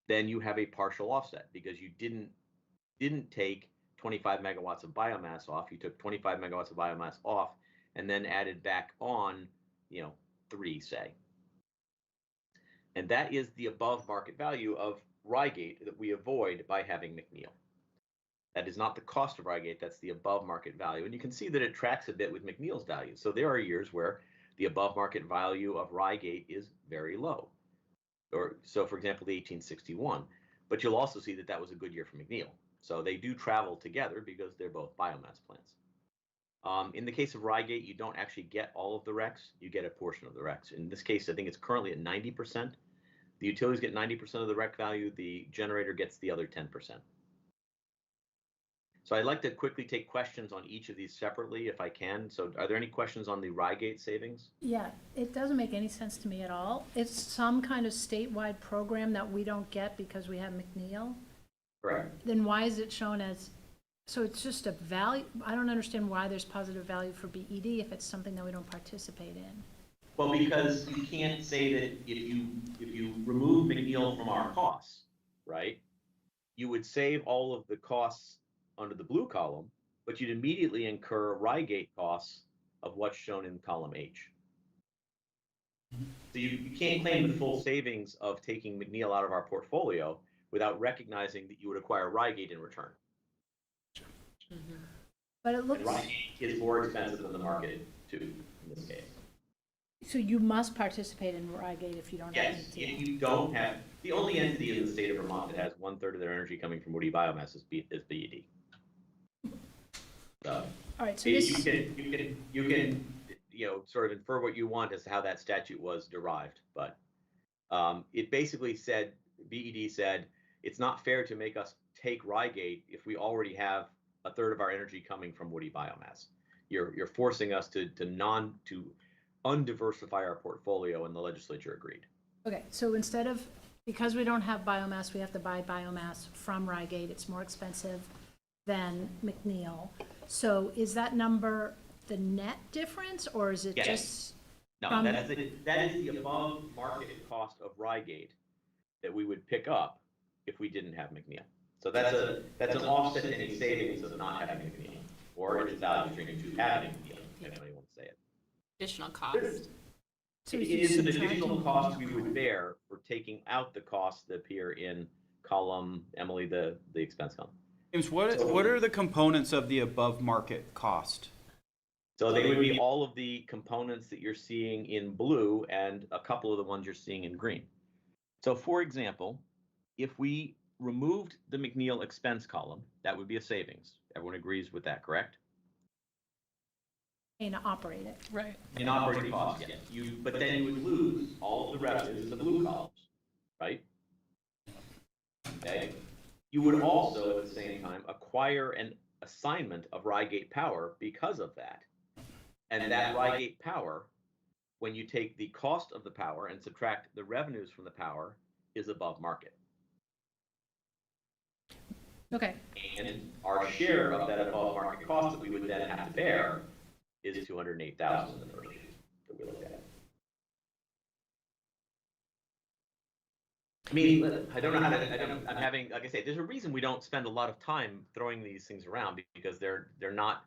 Q: then you have a partial offset because you didn't take 25 megawatts of biomass off. You took 25 megawatts of biomass off and then added back on, 3, say. And that is the above market value of Rygate that we avoid by having McNeil. That is not the cost of Rygate, that's the above market value. And you can see that it tracks a bit with McNeil's value. So there are years where the above market value of Rygate is very low. So for example, the 1861. But you'll also see that that was a good year for McNeil. So they do travel together because they're both biomass plants. In the case of Rygate, you don't actually get all of the RECs, you get a portion of the RECs. In this case, I think it's currently at 90%. The utilities get 90% of the REC value, the generator gets the other 10%. So I'd like to quickly take questions on each of these separately if I can. So are there any questions on the Rygate savings?
O: Yeah, it doesn't make any sense to me at all. It's some kind of statewide program that we don't get because we have McNeil.
Q: Correct.
O: Then why is it shown as, so it's just a value? I don't understand why there's positive value for BED if it's something that we don't participate in.
Q: Well, because you can't say that if you remove McNeil from our costs, right, you would save all of the costs under the blue column, but you'd immediately incur Rygate costs of what's shown in column H. So you can't claim the full savings of taking McNeil out of our portfolio without recognizing that you would acquire Rygate in return.
O: But it
Q: And
O: looks,
Q: Rygate is more expensive than the market too, in this case.
O: so you must participate in Rygate if you don't have
Q: Yes,
O: any.
Q: if you don't have, the only entity in the state of Vermont that has 1/3 of their energy coming from woody biomass is BED. So,
O: All right, so
Q: you
O: this,
Q: can, sort of infer what you want as to how that statute was derived, but it basically said, BED said, it's not fair to make us take Rygate if we already have 1/3 of our energy coming from woody biomass. You're forcing us to undiversify our portfolio, and the legislature agreed.
O: okay, so instead of, because we don't have biomass, we have to buy biomass from Rygate. It's more expensive than McNeil. So is that number the net difference, or is it
Q: Yes.
O: just?
Q: No,
O: from-
Q: that is the above market cost of Rygate that we would pick up if we didn't have McNeil. So that's an offset to any savings of not having McNeil, or its value stream to having McNeil, if you want to say it.
L: Additional cost.
O: So
Q: It
O: if you
Q: is an
O: subtract
Q: additional
O: it-
Q: cost we would bear for taking out the costs that appear in column, Emily, the expense column.
B: James, what are the components of the above market cost?
Q: So they would be all of the components that you're seeing in blue and a couple of the ones you're seeing in green. So for example, if we removed the McNeil expense column, that would be a savings. Everyone agrees with that, correct?
O: And operate it.
G: Right.
Q: In operating costs, yes. But then you would lose all of the revenues in the blue columns, right? Okay. You would also, at the same time, acquire an assignment of Rygate power because of that. And that Rygate power, when you take the cost of the power and subtract the revenues from the power, is above market.
O: Okay,
Q: And our share of that above market cost that we would then have to bear is 208,000 in the first year that we looked at. I mean, I don't know how to, I'm having, like I say, there's a reason we don't spend a lot of time throwing these things around, because they're not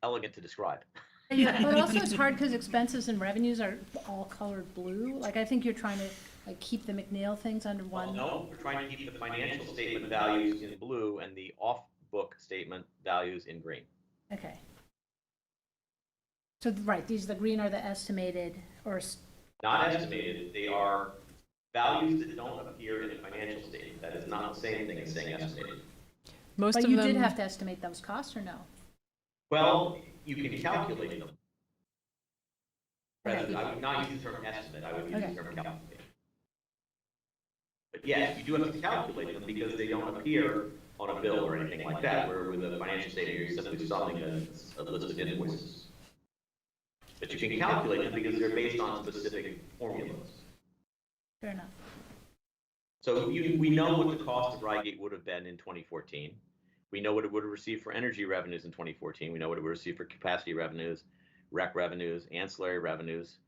Q: elegant to describe.
O: but also it's hard because expenses and revenues are all colored blue. Like, I think you're trying to, like, keep the McNeil things under
Q: Well,
O: one.
Q: no, we're trying to keep the financial statement values in blue and the off-book statement values in green.
O: Okay. So, right, the green are the estimated, or,
Q: Not estimated, they are values that don't appear in the financial statement. That is not the same thing as saying estimated.
G: Most
O: but
G: of
O: you
G: them.
O: did have to estimate those costs, or no?
Q: Well, you can calculate them. I would not use the term estimate, I would use the term calculate. But yes, you do have to calculate them because they don't appear on a bill or anything like that, where with a financial statement, you're simply summing a list of invoices. But you can calculate them because they're based on specific formulas.
O: Fair enough.
Q: So we know what the cost of Rygate would have been in 2014. We know what it would have received for energy revenues in 2014. We know what it would receive for capacity revenues, rec revenues, ancillary revenues.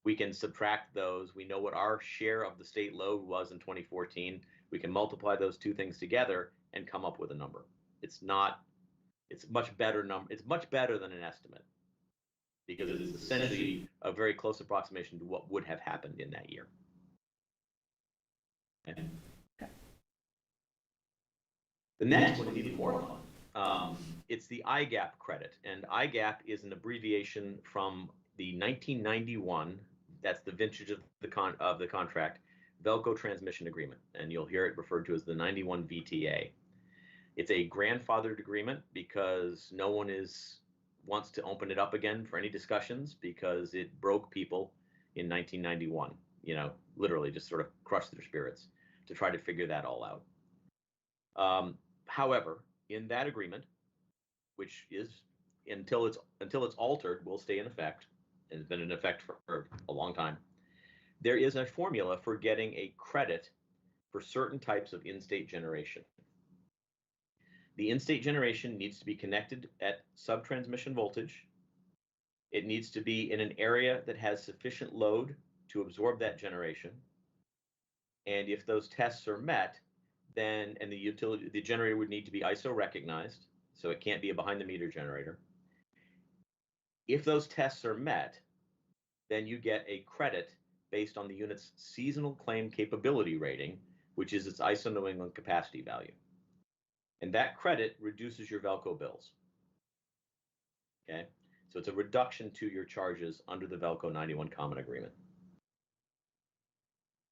Q: We can subtract those. We know what our share of the state load was in 2014. We can multiply those two things together and come up with a number. It's much better number. It's much better than an estimate, because it's essentially a very close approximation to what would have happened in that year. Okay. The next one is even more fun. It's the IGAP credit, and IGAP is an abbreviation from the 1991, that's the vintage of the contract, Velco Transmission Agreement, and you'll hear it referred to as the 91 VTA. It's a grandfathered agreement because no one wants to open it up again for any discussions, because it broke people in 1991, literally just sort of crushed their spirits to try to figure that all out. However, in that agreement, which is until it's altered, will stay in effect, and has been in effect for a long time, there is a formula for getting a credit for certain types of in-state generation. The in-state generation needs to be connected at sub-transmission voltage. It needs to be in an area that has sufficient load to absorb that generation. And if those tests are met, then, and the generator would need to be ISO recognized, so it can't be a behind-the-meter generator. If those tests are met, then you get a credit based on the unit's seasonal claim capability rating, which is its ISO New England capacity value. And that credit reduces your Velco bills. Okay, so it's a reduction to your charges under the Velco 91 Common Agreement.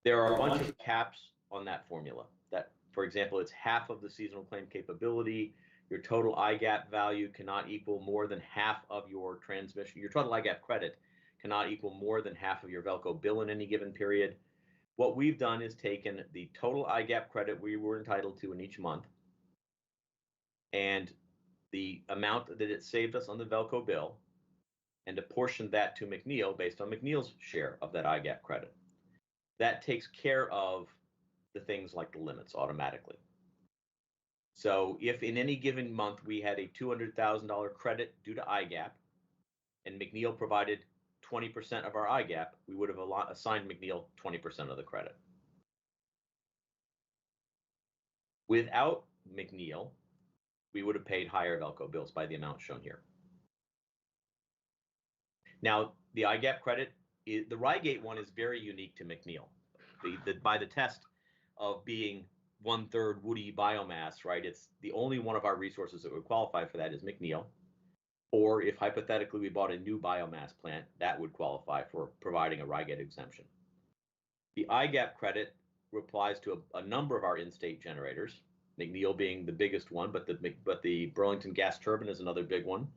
Q: There are a bunch of caps on that formula. That, for example, it's half of the seasonal claim capability. Your total IGAP value cannot equal more than half of your transmission. Your total IGAP credit cannot equal more than half of your Velco bill in any given period. What we've done is taken the total IGAP credit we were entitled to in each month and the amount that it saved us on the Velco bill and apportioned that to McNeil based on McNeil's share of that IGAP credit. That takes care of the things like the limits automatically. So if in any given month we had a $200,000 credit due to IGAP and McNeil provided 20% of our IGAP, we would have assigned McNeil 20% of the credit. Without McNeil, we would have paid higher Velco bills by the amount shown here. Now, the IGAP credit, the Rygate one is very unique to McNeil. By the test of being 1/3 woody biomass, right? It's the only one of our resources that would qualify for that is McNeil. Or if hypothetically we bought a new biomass plant, that would qualify for providing a Rygate exemption. The IGAP credit applies to a number of our in-state generators, McNeil being the biggest one, but the Burlington gas turbine is another big one.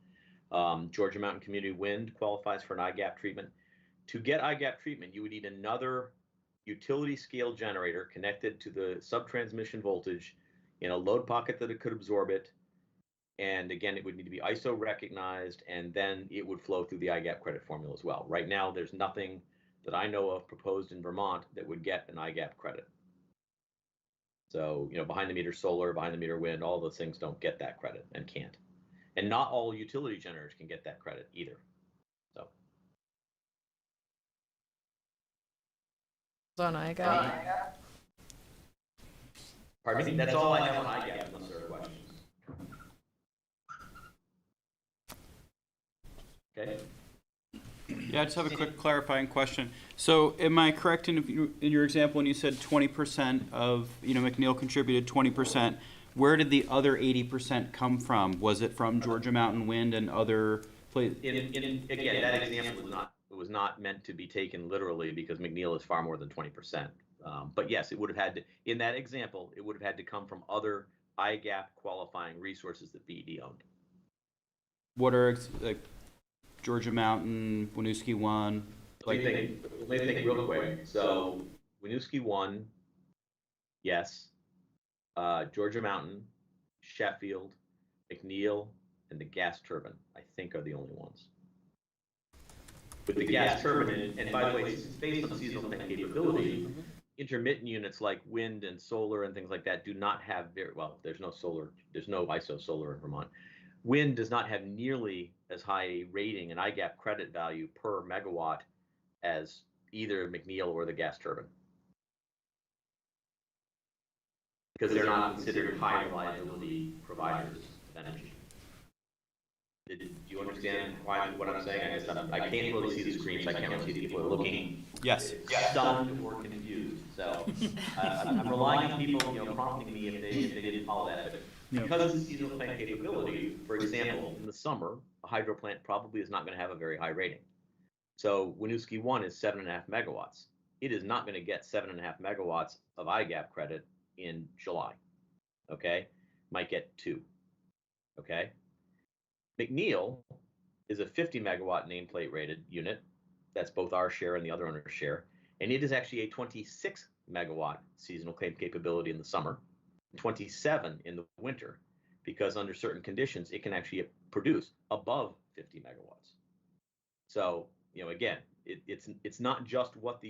Q: Georgia Mountain Community Wind qualifies for an IGAP treatment. To get IGAP treatment, you would need another utility scale generator connected to the subtransmission voltage in a load pocket that it could absorb it. And again, it would need to be ISO recognized, and then it would flow through the IGAP credit formula as well. Right now, there's nothing that I know of proposed in Vermont that would get an IGAP credit. So, behind the meter solar, behind the meter wind, all those things don't get that credit and can't. And not all utility generators can get that credit either. So.
G: On IGAP.
Q: Pardon me? That's all I have on IGAP unless there are questions. Okay.
B: Yeah, I just have a quick clarifying question. So am I correct in your example when you said 20% of, McNeil contributed 20%, where did the other 80% come from? Was it from Georgia Mountain Wind and other places?
Q: Again, that example was not meant to be taken literally because McNeil is far more than 20%. But yes, it would have had to, in that example, it would have had to come from other IGAP qualifying resources that BED owned.
B: What are, Georgia Mountain, Winooski 1?
Q: Let me think real quick. So Winooski 1, yes. Georgia Mountain, Sheffield, McNeil, and the gas turbine, I think, are the only ones. With the gas turbine, and by the way, it's based on seasonal claim capability, intermittent units like wind and solar and things like that do not have there's no ISO solar in Vermont. Wind does not have nearly as high a rating and IGAP credit value per megawatt as either McNeil or the gas turbine, because they're not considered high reliability providers of energy. Do you understand what I'm saying? I can't really see the screen, so I can't really see people are looking stunned or confused. So I'm relying on people, prompting me if they didn't follow that. But because of the seasonal claim capability, for example, in the summer, a hydro plant probably is not going to have a very high rating. So Winooski 1 is 7.5 megawatts. It is not going to get 7.5 megawatts of IGAP credit in July. Okay, might get 2. Okay. McNeil is a 50 megawatt nameplate rated unit. That's both our share and the other owner's share. And it is actually a 26 megawatt seasonal claim capability in the summer, 27 in the winter, because under certain conditions, it can actually produce above 50 megawatts. So, again, it's not just where the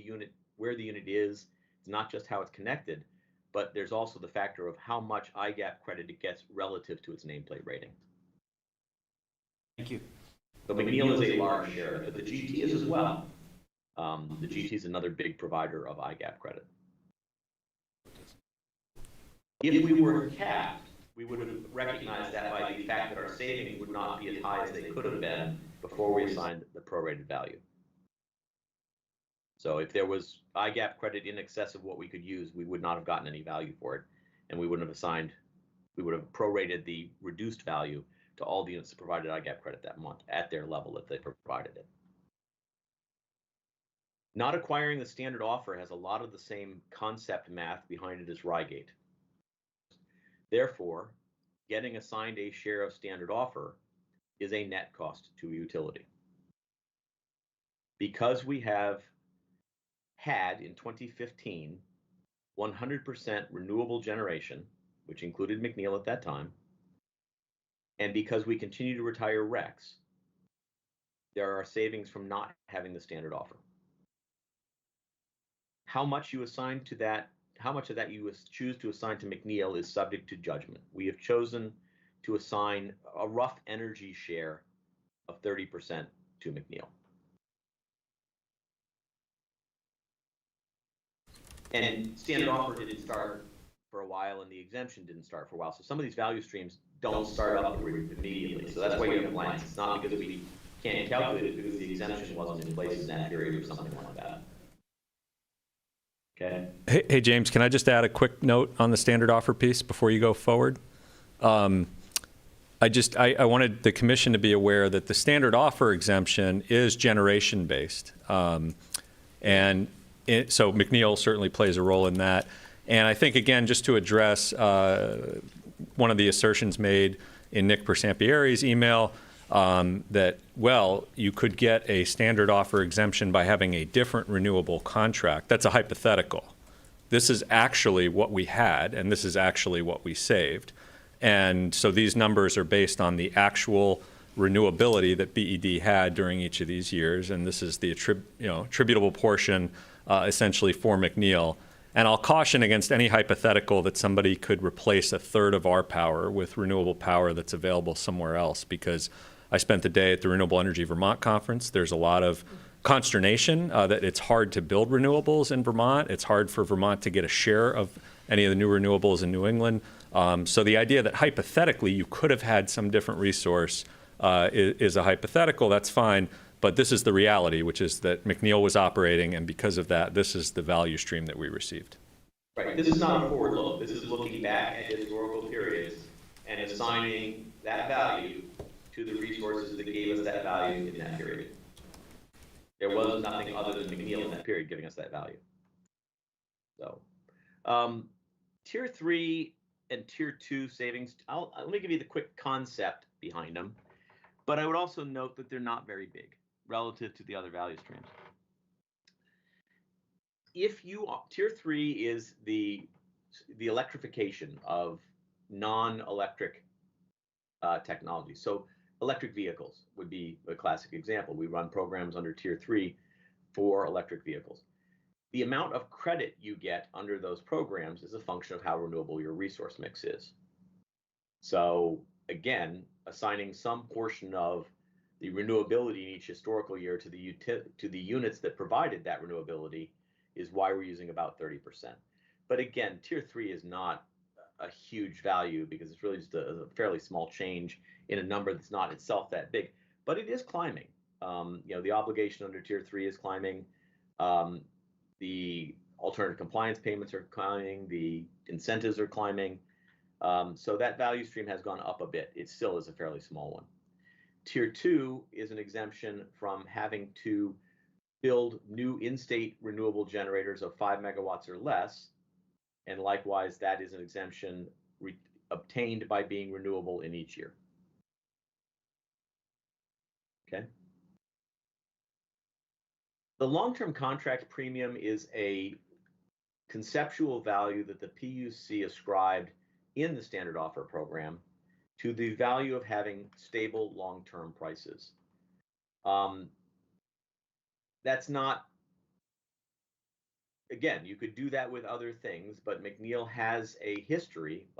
Q: unit is, it's not just how it's connected, but there's also the factor of how much IGAP credit it gets relative to its nameplate rating.
B: Thank you.
Q: So McNeil is a large share, but the GT is as well. The GT is another big provider of IGAP credit. If we were capped, we would have recognized that by the fact that our savings would not be as high as they could have been before we assigned the prorated value. So if there was IGAP credit in excess of what we could use, we would not have gotten any value for it, and we wouldn't have assigned, we would have prorated the reduced value to all the units that provided IGAP credit that month at their level if they provided it. Not acquiring the standard offer has a lot of the same concept math behind it as Rygate. Therefore, getting assigned a share of standard offer is a net cost to a utility. Because we have had in 2015 100% renewable generation, which included McNeil at that time, and because we continue to retire RECs, there are savings from not having the standard offer. How much you assign to that, how much of that you choose to assign to McNeil is subject to judgment. We have chosen to assign a rough energy share of 30% to McNeil. And standard offer didn't start for a while, and the exemption didn't start for a while. So some of these value streams don't start up immediately. So that's why you have blanks. It's not because we can't calculate it, because the exemption wasn't in place in that period or something like that. Okay.
H: Hey, James, can I just add a quick note on the standard offer piece before you go forward? I wanted the commission to be aware that the standard offer exemption is generation based. So McNeil certainly plays a role in that. And I think, again, just to address one of the assertions made in Nick Persampieri's email, that, well, you could get a standard offer exemption by having a different renewable contract. That's a hypothetical. This is actually what we had, and this is actually what we saved. And so these numbers are based on the actual renewability that BED had during each of these years, and this is the attributable portion essentially for McNeil. And I'll caution against any hypothetical that somebody could replace a third of our power with renewable power that's available somewhere else, because I spent the day at the Renewable Energy Vermont conference. There's a lot of consternation that it's hard to build renewables in Vermont. It's hard for Vermont to get a share of any of the new renewables in New England. So the idea that hypothetically you could have had some different resource is a hypothetical. That's fine. But this is the reality, which is that McNeil was operating, and because of that, this is the value stream that we received.
Q: Right. This is not a forward look. This is looking back at historical periods and assigning that value to the resources that gave us that value in that period. There was nothing other than McNeil in that period giving us that value. So, Tier 3 and Tier 2 savings, let me give you the quick concept behind them, but I would also note that they're not very big relative to the other value streams. Tier 3 is the electrification of non-electric technology. So electric vehicles would be a classic example. We run programs under Tier 3 for electric vehicles. The amount of credit you get under those programs is a function of how renewable your resource mix is. So again, assigning some portion of the renewability in each historical year to the units that provided that renewability is why we're using about 30%. But again, Tier 3 is not a huge value because it's really just a fairly small change in a number that's not itself that big. But it is climbing. The obligation under Tier 3 is climbing. The alternative compliance payments are climbing. The incentives are climbing. So that value stream has gone up a bit. It still is a fairly small one. Tier 2 is an exemption from having to build new in-state renewable generators of 5 megawatts or less. And likewise, that is an exemption obtained by being renewable in each year. Okay. The long-term contract premium is a conceptual value that the PUC ascribed in the standard offer program to the value of having stable long-term prices. That's not, again, you could do that with other things, but McNeil has a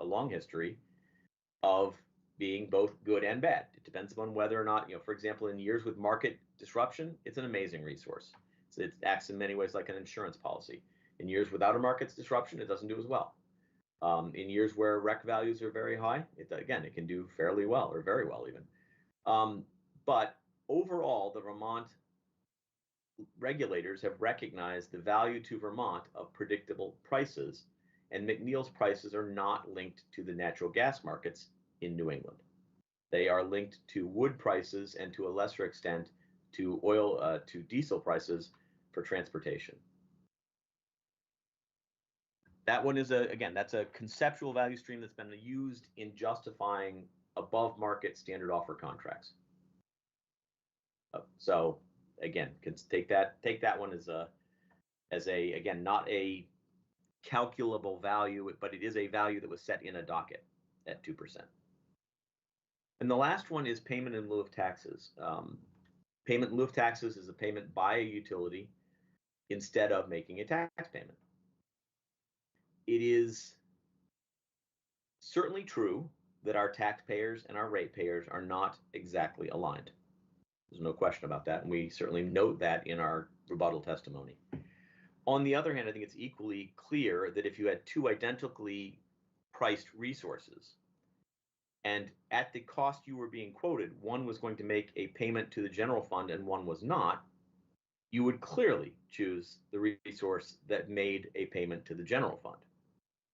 Q: long history of being both good and bad. It depends upon whether or not, for example, in years with market disruption, it's an amazing resource. It acts in many ways like an insurance policy. In years without a market disruption, it doesn't do as well. In years where rec values are very high, it can do fairly well or very well even. But overall, the Vermont regulators have recognized the value to Vermont of predictable prices, and McNeil's prices are not linked to the natural gas markets in New England. They are linked to wood prices and to a lesser extent to oil, to diesel prices for transportation. That one is that's a conceptual value stream that's been used in justifying above market standard offer contracts. So again, take that one as again, not a calculable value, but it is a value that was set in a docket at 2%. And the last one is payment in lieu of taxes. Payment in lieu of taxes is a payment by a utility instead of making a tax payment. It is certainly true that our taxpayers and our ratepayers are not exactly aligned. There's no question about that, and we certainly note that in our rebuttal testimony. On the other hand, I think it's equally clear that if you had two identically priced resources, and at the cost you were being quoted, one was going to make a payment to the general fund and one was not, you would clearly choose the resource that made a payment to the general fund.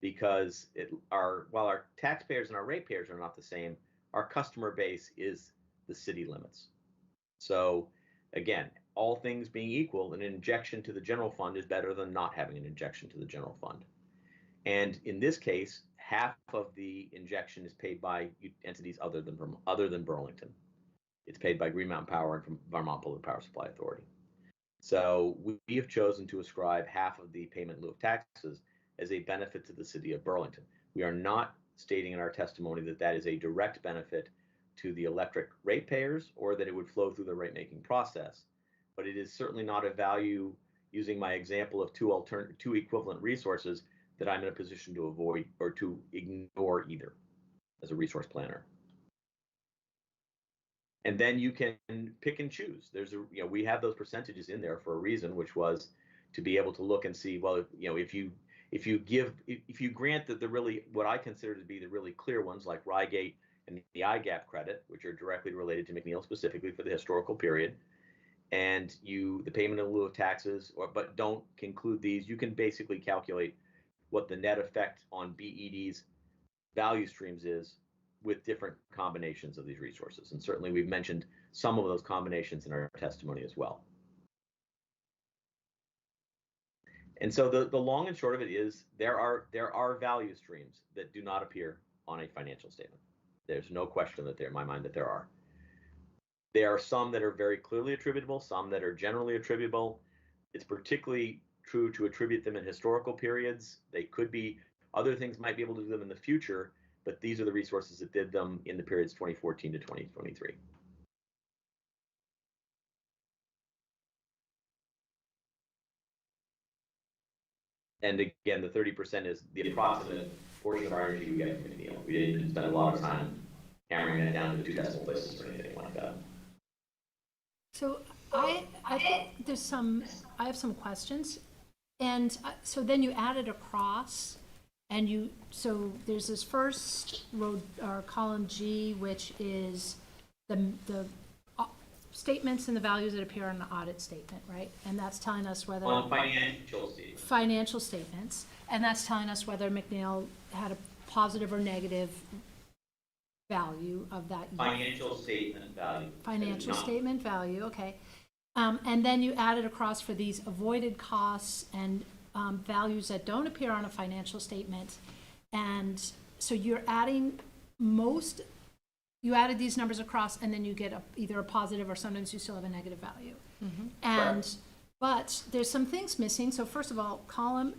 Q: Because while our taxpayers and our ratepayers are not the same, our customer base is the city limits. So again, all things being equal, an injection to the general fund is better than not having an injection to the general fund. And in this case, half of the injection is paid by entities other than Burlington. It's paid by Green Mountain Power and from Vermont Public Power Supply Authority. So we have chosen to ascribe half of the payment in lieu of taxes as a benefit to the city of Burlington. We are not stating in our testimony that that is a direct benefit to the electric ratepayers or that it would flow through the rate-making process, but it is certainly not a value, using my example of two equivalent resources, that I'm in a position to avoid or to ignore either as a resource planner. And then you can pick and choose. We have those percentages in there for a reason, which was to be able to look and see, well, if you grant that what I consider to be the really clear ones like Rygate and the IGAP credit, which are directly related to McNeil specifically for the historical period, and the payment in lieu of taxes, but don't conclude these, you can basically calculate what the net effect on BED's value streams is with different combinations of these resources. And certainly we've mentioned some of those combinations in our testimony as well. And so the long and short of it is there are value streams that do not appear on a financial statement. There's no question that in my mind that there are. There are some that are very clearly attributable, some that are generally attributable. It's particularly true to attribute them in historical periods. They could be, other things might be able to do them in the future, but these are the resources that did them in the periods 2014 to 2023. And again, the 30% is the approximate portion of our energy we get from McNeil. We didn't spend a lot of time hammering that down to 2 decimal places or anything like that.
O: So I think I have some questions. And so then you add it across and so there's this first row or column G, which is the statements and the values that appear on the audit statement, right? And that's telling us whether
Q: on financial statements.
O: Financial statements, and that's telling us whether McNeil had a positive or negative value of that year.
Q: Financial statement value.
O: Financial statement value, okay. And then you add it across for these avoided costs and values that don't appear on a financial statement. And so you're adding you added these numbers across and then you get either a positive or sometimes you still have a negative value. Mm-hmm. But there's some things missing. So first of all, column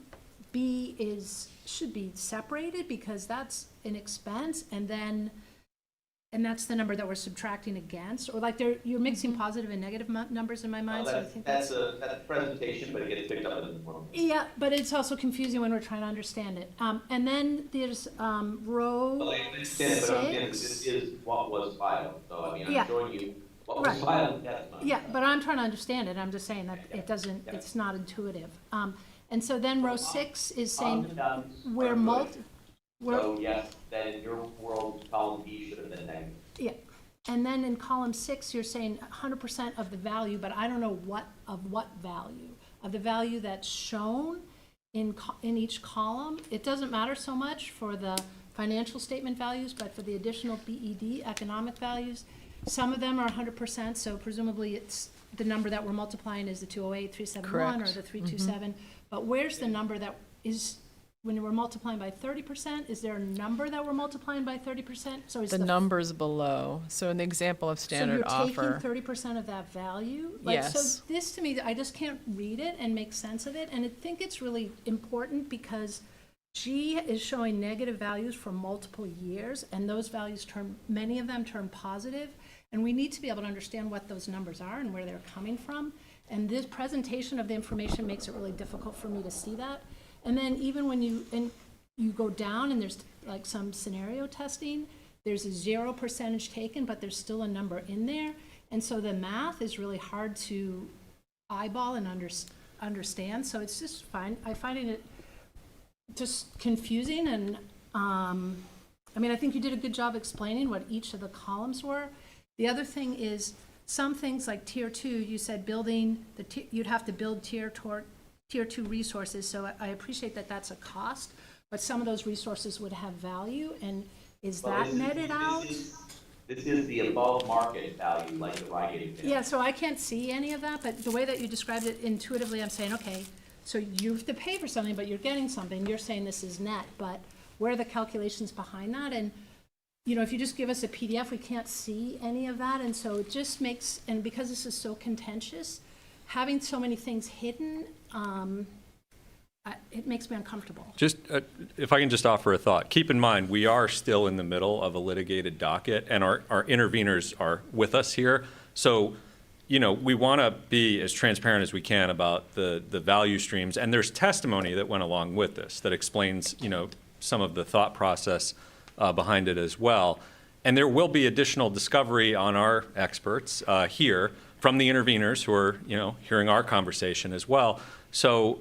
O: B should be separated because that's an expense, and that's the number that we're subtracting against, or like you're mixing positive and negative numbers in my mind. So I think
Q: that's a presentation, but it gets picked up in one.
O: Yeah, but it's also confusing when we're trying to understand it. And then there's row 6.
Q: This is what was filed. So I mean, I'm showing you what was filed.
O: Yeah, but I'm trying to understand it. I'm just saying that it's not intuitive. And so then row 6 is saying
Q: So yes, then in your world, column B should have been negative.
O: Yeah, and then in column 6, you're saying 100% of the value, but I don't know what value. Of the value that's shown in each column. It doesn't matter so much for the financial statement values, but for the additional BED economic values, some of them are 100%, so presumably it's the number that we're multiplying is the 208,371 or
G: Correct.
O: the 327. But where's the number that is, when we're multiplying by 30%, is there a number that we're multiplying by 30%? So is
G: The number's below. So in the example of standard
O: so you're
G: offer.
O: taking 30% of that value?
G: Yes.
O: So this, to me, I just can't read it and make sense of it, and I think it's really important because G is showing negative values for multiple years, and those values many of them turn positive, and we need to be able to understand what those numbers are and where they're coming from, and this presentation of the information makes it really difficult for me to see that. And then even when you go down and there's like some scenario testing, there's a 0% taken, but there's still a number in there. And so the math is really hard to eyeball and understand. So it's just fine. I find it just confusing. And I mean, I think you did a good job explaining what each of the columns were. The other thing is some things like tier 2, you said building, you'd have to build tier 2 resources, so I appreciate that that's a cost, but some of those resources would have value, and is that netted out?
Q: This is the above market value, like the Rygate example.
O: Yeah, so I can't see any of that, but the way that you described it intuitively, I'm saying, okay, so you have to pay for something, but you're getting something, you're saying this is net, but where are the calculations behind that? And, you know, if you just give us a PDF, we can't see any of that, and so it just makes, and because this is so contentious, having so many things hidden, it makes me uncomfortable.
H: Just, if I can just offer a thought. Keep in mind, we are still in the middle of a litigated docket, and our interveners are with us here. So, you know, we want to be as transparent as we can about the value streams. And there's testimony that went along with this that explains, you know, some of the thought process behind it as well. And there will be additional discovery on our experts here from the interveners who are, you know, hearing our conversation as well. So,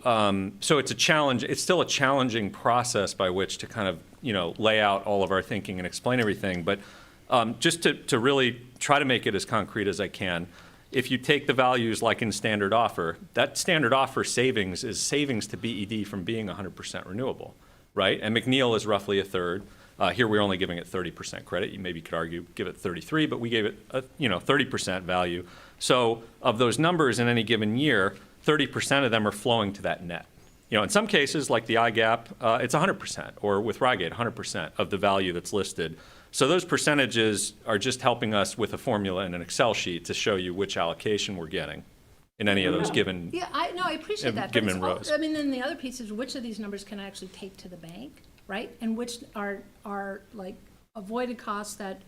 H: so it's a challenge. It's still a challenging process by which to kind of, you know, lay out all of our thinking and explain everything. But just to really try to make it as concrete as I can, if you take the values like in standard offer, that standard offer savings is savings to BED from being 100% renewable, right? And McNeil is roughly a third. Here we're only giving it 30% credit. You maybe could argue give it 33, but we gave it a, you know, 30% value. So of those numbers in any given year, 30% of them are flowing to that net. You know, in some cases, like the IGAP, it's 100%, or with Rygate, 100% of the value that's listed. So those percentages are just helping us with a formula in an Excel sheet to show you which allocation we're getting in any of those given
O: Yeah, I appreciate that. But
H: given
O: it's
H: rows.
O: I mean, then the other piece is which of these numbers can I actually take to the bank, right? And which are like avoided costs that,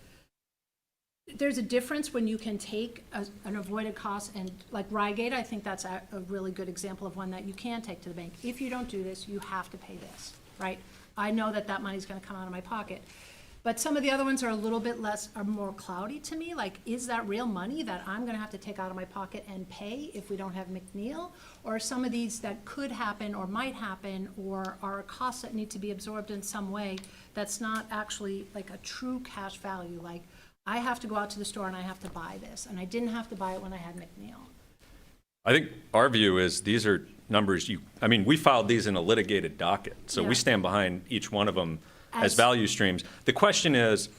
O: there's a difference when you can take an avoided cost and like Rygate, I think that's a really good example of one that you can take to the bank. If you don't do this, you have to pay this, right? I know that that money's gonna come out of my pocket. But some of the other ones are a little bit less, are more cloudy to me. Like, is that real money that I'm gonna have to take out of my pocket and pay if we don't have McNeil? Or are some of these that could happen or might happen or are costs that need to be absorbed in some way that's not actually like a true cash value? Like, I have to go out to the store and I have to buy this, and I didn't have to buy it when I had McNeil.
H: I think our view is these are numbers I mean, we filed these in a litigated docket, so
O: Yeah.
H: we stand behind each one of them as
O: As-
H: value streams. The question is,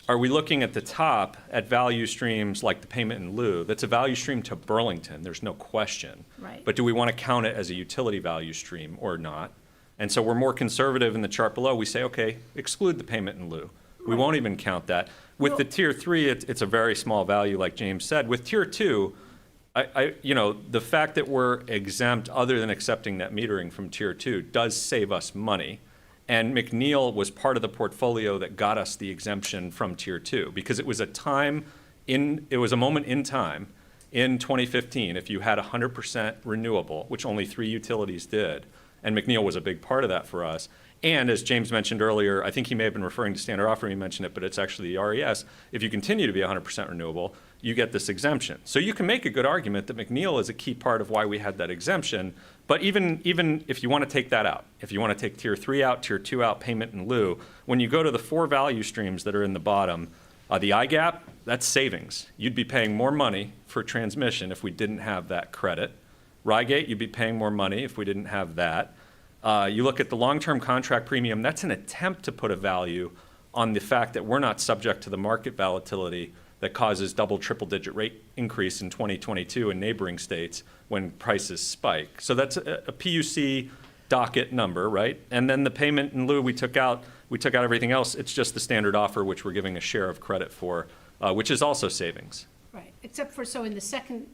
H: are we looking at the top at value streams like the payment in lieu? That's a value stream to Burlington, there's no question.
O: Right.
H: But do we want to count it as a utility value stream or not? And so we're more conservative in the chart below. We say, okay, exclude the payment in lieu. We won't even count that. With the tier 3, it's a very small value, like James said. With tier 2, you know, the fact that we're exempt other than accepting net metering from tier 2 does save us money. And McNeil was part of the portfolio that got us the exemption from tier 2 because it was a moment in time in 2015. If you had 100% renewable, which only 3 utilities did, and McNeil was a big part of that for us, And as James mentioned earlier, I think he may have been referring to standard offer, he mentioned it, but it's actually the RES. If you continue to be 100% renewable, you get this exemption. So you can make a good argument that McNeil is a key part of why we had that exemption. But even if you want to take that out, if you want to take tier 3 out, tier 2 out, payment in lieu, when you go to the 4 value streams that are in the bottom, the IGAP, that's savings. You'd be paying more money for transmission if we didn't have that credit. Rygate, you'd be paying more money if we didn't have that. You look at the long-term contract premium, that's an attempt to put a value on the fact that we're not subject to the market volatility that causes double, triple-digit rate increase in 2022 in neighboring states when prices spike. So that's a PUC docket number, right? And then the payment in lieu, we took out everything else. It's just the standard offer, which we're giving a share of credit for, which is also savings.
O: Right, except for, so in the second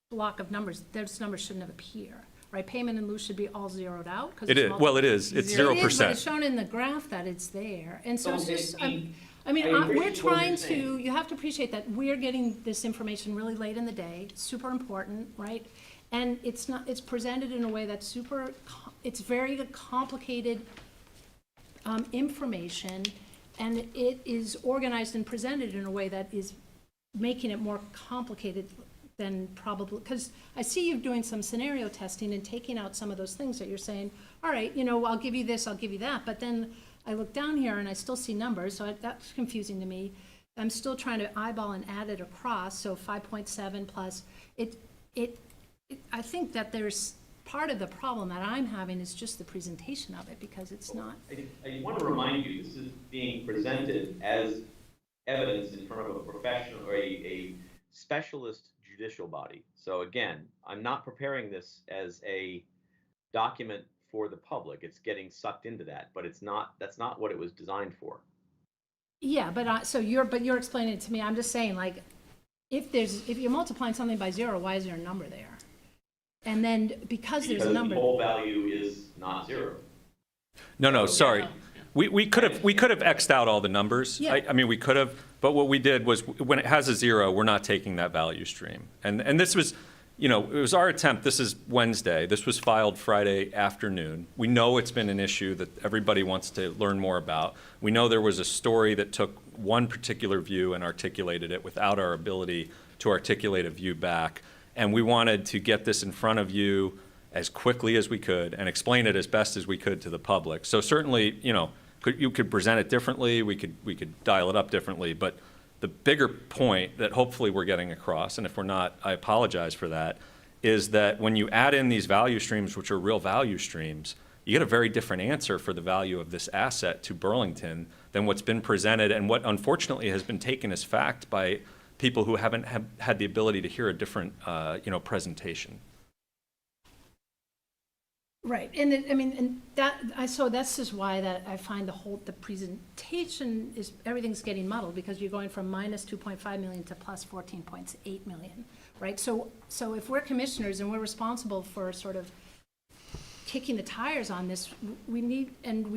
O: block of numbers, those numbers shouldn't appear, right? Payment in lieu should be all zeroed out. 'Cause
H: It is, well, it is, it's 0%.
O: It is, but it's shown in the graph that it's there. And so it's just, we're
D: appreciate what
O: trying
D: you're
O: to,
D: saying.
O: you have to appreciate that we're getting this information really late in the day, it's super important, right? And it's not, it's presented in a way that's it's very complicated information, and it is organized and presented in a way that is making it more complicated than probably, because I see you doing some scenario testing and taking out some of those things that you're saying, all right, I'll give you this, I'll give you that, but then I look down here and I still see numbers, so that's confusing to me. I'm still trying to eyeball and add it across, so 5.7 plus, I think that there's, part of the problem that I'm having is just the presentation of it, because it's not.
Q: I want to remind you, this is being presented as evidence in front of a professional or a specialist judicial body. So again, I'm not preparing this as a document for the public. It's getting sucked into that, but that's not what it was designed for.
O: Yeah, but you're explaining it to me. I'm just saying, like, if you're multiplying something by 0, why is there a number there? And then because there's a number,
Q: the whole value is not 0.
H: No, sorry. We could have X'd out all the numbers.
O: Yeah.
H: I mean, we could have, but what we did was when it has a 0, we're not taking that value stream. And this was, it was our attempt. This is Wednesday. This was filed Friday afternoon. We know it's been an issue that everybody wants to learn more about. We know there was a story that took one particular view and articulated it without our ability to articulate a view back. And we wanted to get this in front of you as quickly as we could and explain it as best as we could to the public. So certainly, you could present it differently, we could dial it up differently, but the bigger point that hopefully we're getting across, and if we're not, I apologize for that, is that when you add in these value streams, which are real value streams, you get a very different answer for the value of this asset to Burlington than what's been presented and what unfortunately has been taken as fact by people who haven't had the ability to hear a different, presentation.
O: right? And that's just why that I find the presentation is, everything's getting muddled, because you're going from minus 2.5 million to plus 14.8 million, right? So if we're commissioners and we're responsible for sort of kicking the tires on this, we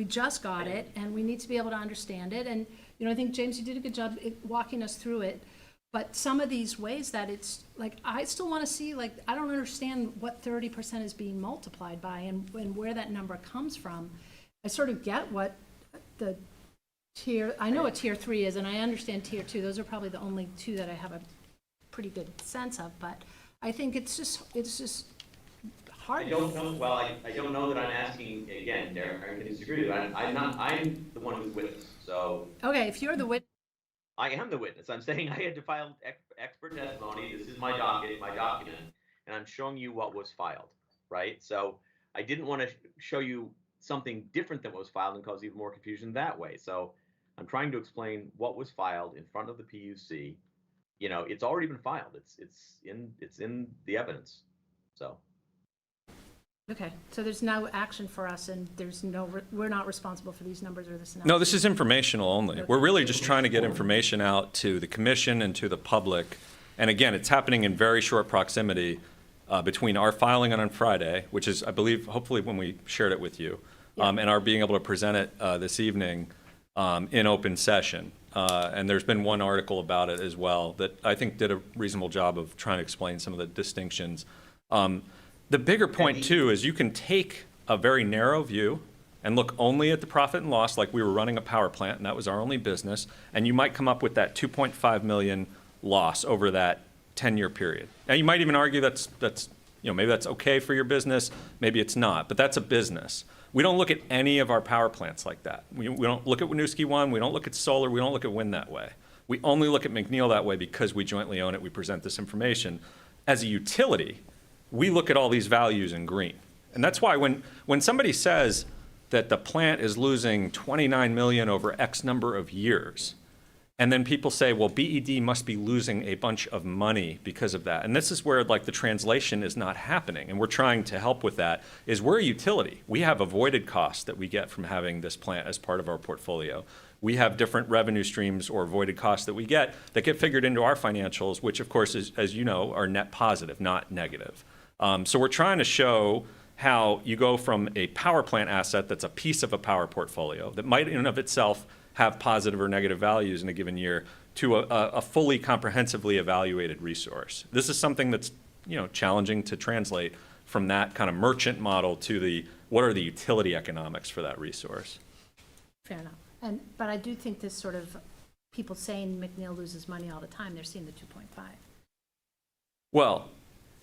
O: just got it, and we need to be able to understand it. And I think James, you did a good job walking us through it. But some of these ways that it's, like, I still want to see, like, I don't understand what 30% is being multiplied by and where that number comes from. I sort of get what the I know what tier 3 is, and I understand tier 2. Those are probably the only two that I have a pretty good sense of. But I think it's just hard.
Q: I don't know. Well, I don't know that I'm asking again. Derek, I can disagree with that. I'm the one who's witness. So
O: okay, if you're the witness.
Q: I am the witness. I'm saying I had to file expert testimony. This is my docket, my document, and I'm showing you what was filed, right? So I didn't want to show you something different than what was filed and cause even more confusion that way. So I'm trying to explain what was filed in front of the PUC. It's already been filed. It's in the evidence. So.
O: Okay, so there's no action for us, and we're not responsible for these numbers or this analysis?
H: No, this is informational only. We're really just trying to get information out to the commission and to the public. And again, it's happening in very short proximity between our filing on Friday, which is, I believe, hopefully when we shared it with you, and our being able to present it this evening in open session. And there's been one article about it as well that I think did a reasonable job of trying to explain some of the distinctions. The bigger point, too, is you can take a very narrow view and look only at the profit and loss, like we were running a power plant and that was our only business, and you might come up with that 2.5 million loss over that 10-year period. Now, you might even argue that's maybe that's okay for your business, maybe it's not, but that's a business. We don't look at any of our power plants like that. We don't look at Winooski 1, we don't look at solar, we don't look at wind that way. We only look at McNeil that way because we jointly own it, we present this information. As a utility, we look at all these values in green. And that's why when somebody says that the plant is losing 29 million over X number of years, and then people say, well, BED must be losing a bunch of money because of that. And this is where like the translation is not happening. And we're trying to help with that, is we're a utility. We have avoided costs that we get from having this plant as part of our portfolio. We have different revenue streams or avoided costs that we get that get figured into our financials, which of course, is, as you know, are net positive, not negative. So we're trying to show how you go from a power plant asset that's a piece of a power portfolio that might in and of itself have positive or negative values in a given year to a fully comprehensively evaluated resource. This is something that's challenging to translate from that kind of merchant model to what are the utility economics for that resource.
O: Fair enough. But I do think this sort of, people saying McNeil loses money all the time, they're seeing the 2.5.
H: Well,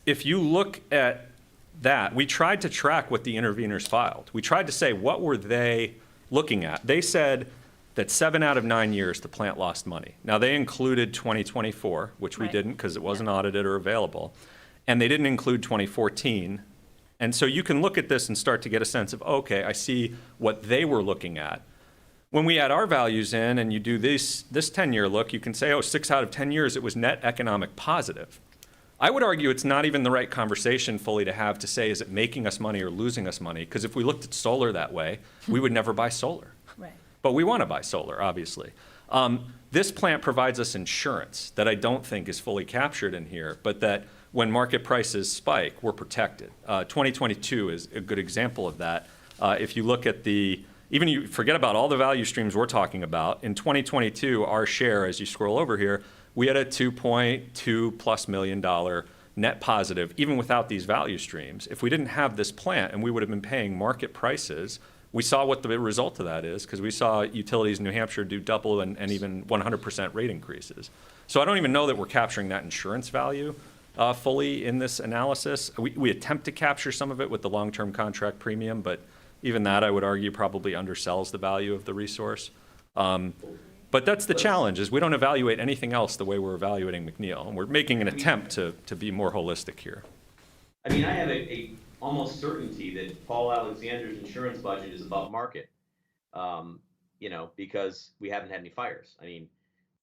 H: if you look at that, we tried to track what the interveners filed. We tried to say, what were they looking at? They said that 7 out of 9 years the plant lost money. Now, they included 2024, which we didn't because it wasn't audited or available, and they didn't include 2014. And so you can look at this and start to get a sense of, okay, I see what they were looking at. When we add our values in and you do this 10-year look, you can say, oh, 6 out of 10 years it was net economic positive. I would argue it's not even the right conversation fully to have to say, is it making us money or losing us money? Because if we looked at solar that way, we would never buy solar.
O: Right.
H: But we want to buy solar, obviously. This plant provides us insurance that I don't think is fully captured in here, but that when market prices spike, we're protected. 2022 is a good example of that. If you look at even you forget about all the value streams we're talking about, in 2022, our share, as you scroll over here, we had a $2.2+ million net positive, even without these value streams. If we didn't have this plant and we would have been paying market prices, we saw what the result of that is, because we saw utilities in New Hampshire do double and even 100% rate increases. So I don't even know that we're capturing that insurance value fully in this analysis. We attempt to capture some of it with the long-term contract premium, but even that, I would argue, probably undersells the value of the resource. But that's the challenge, is we don't evaluate anything else the way we're evaluating McNeil, and we're making an attempt to be more holistic here.
Q: I mean, I have a almost certainty that Paul Alexander's insurance budget is above market, because we haven't had any fires. I mean,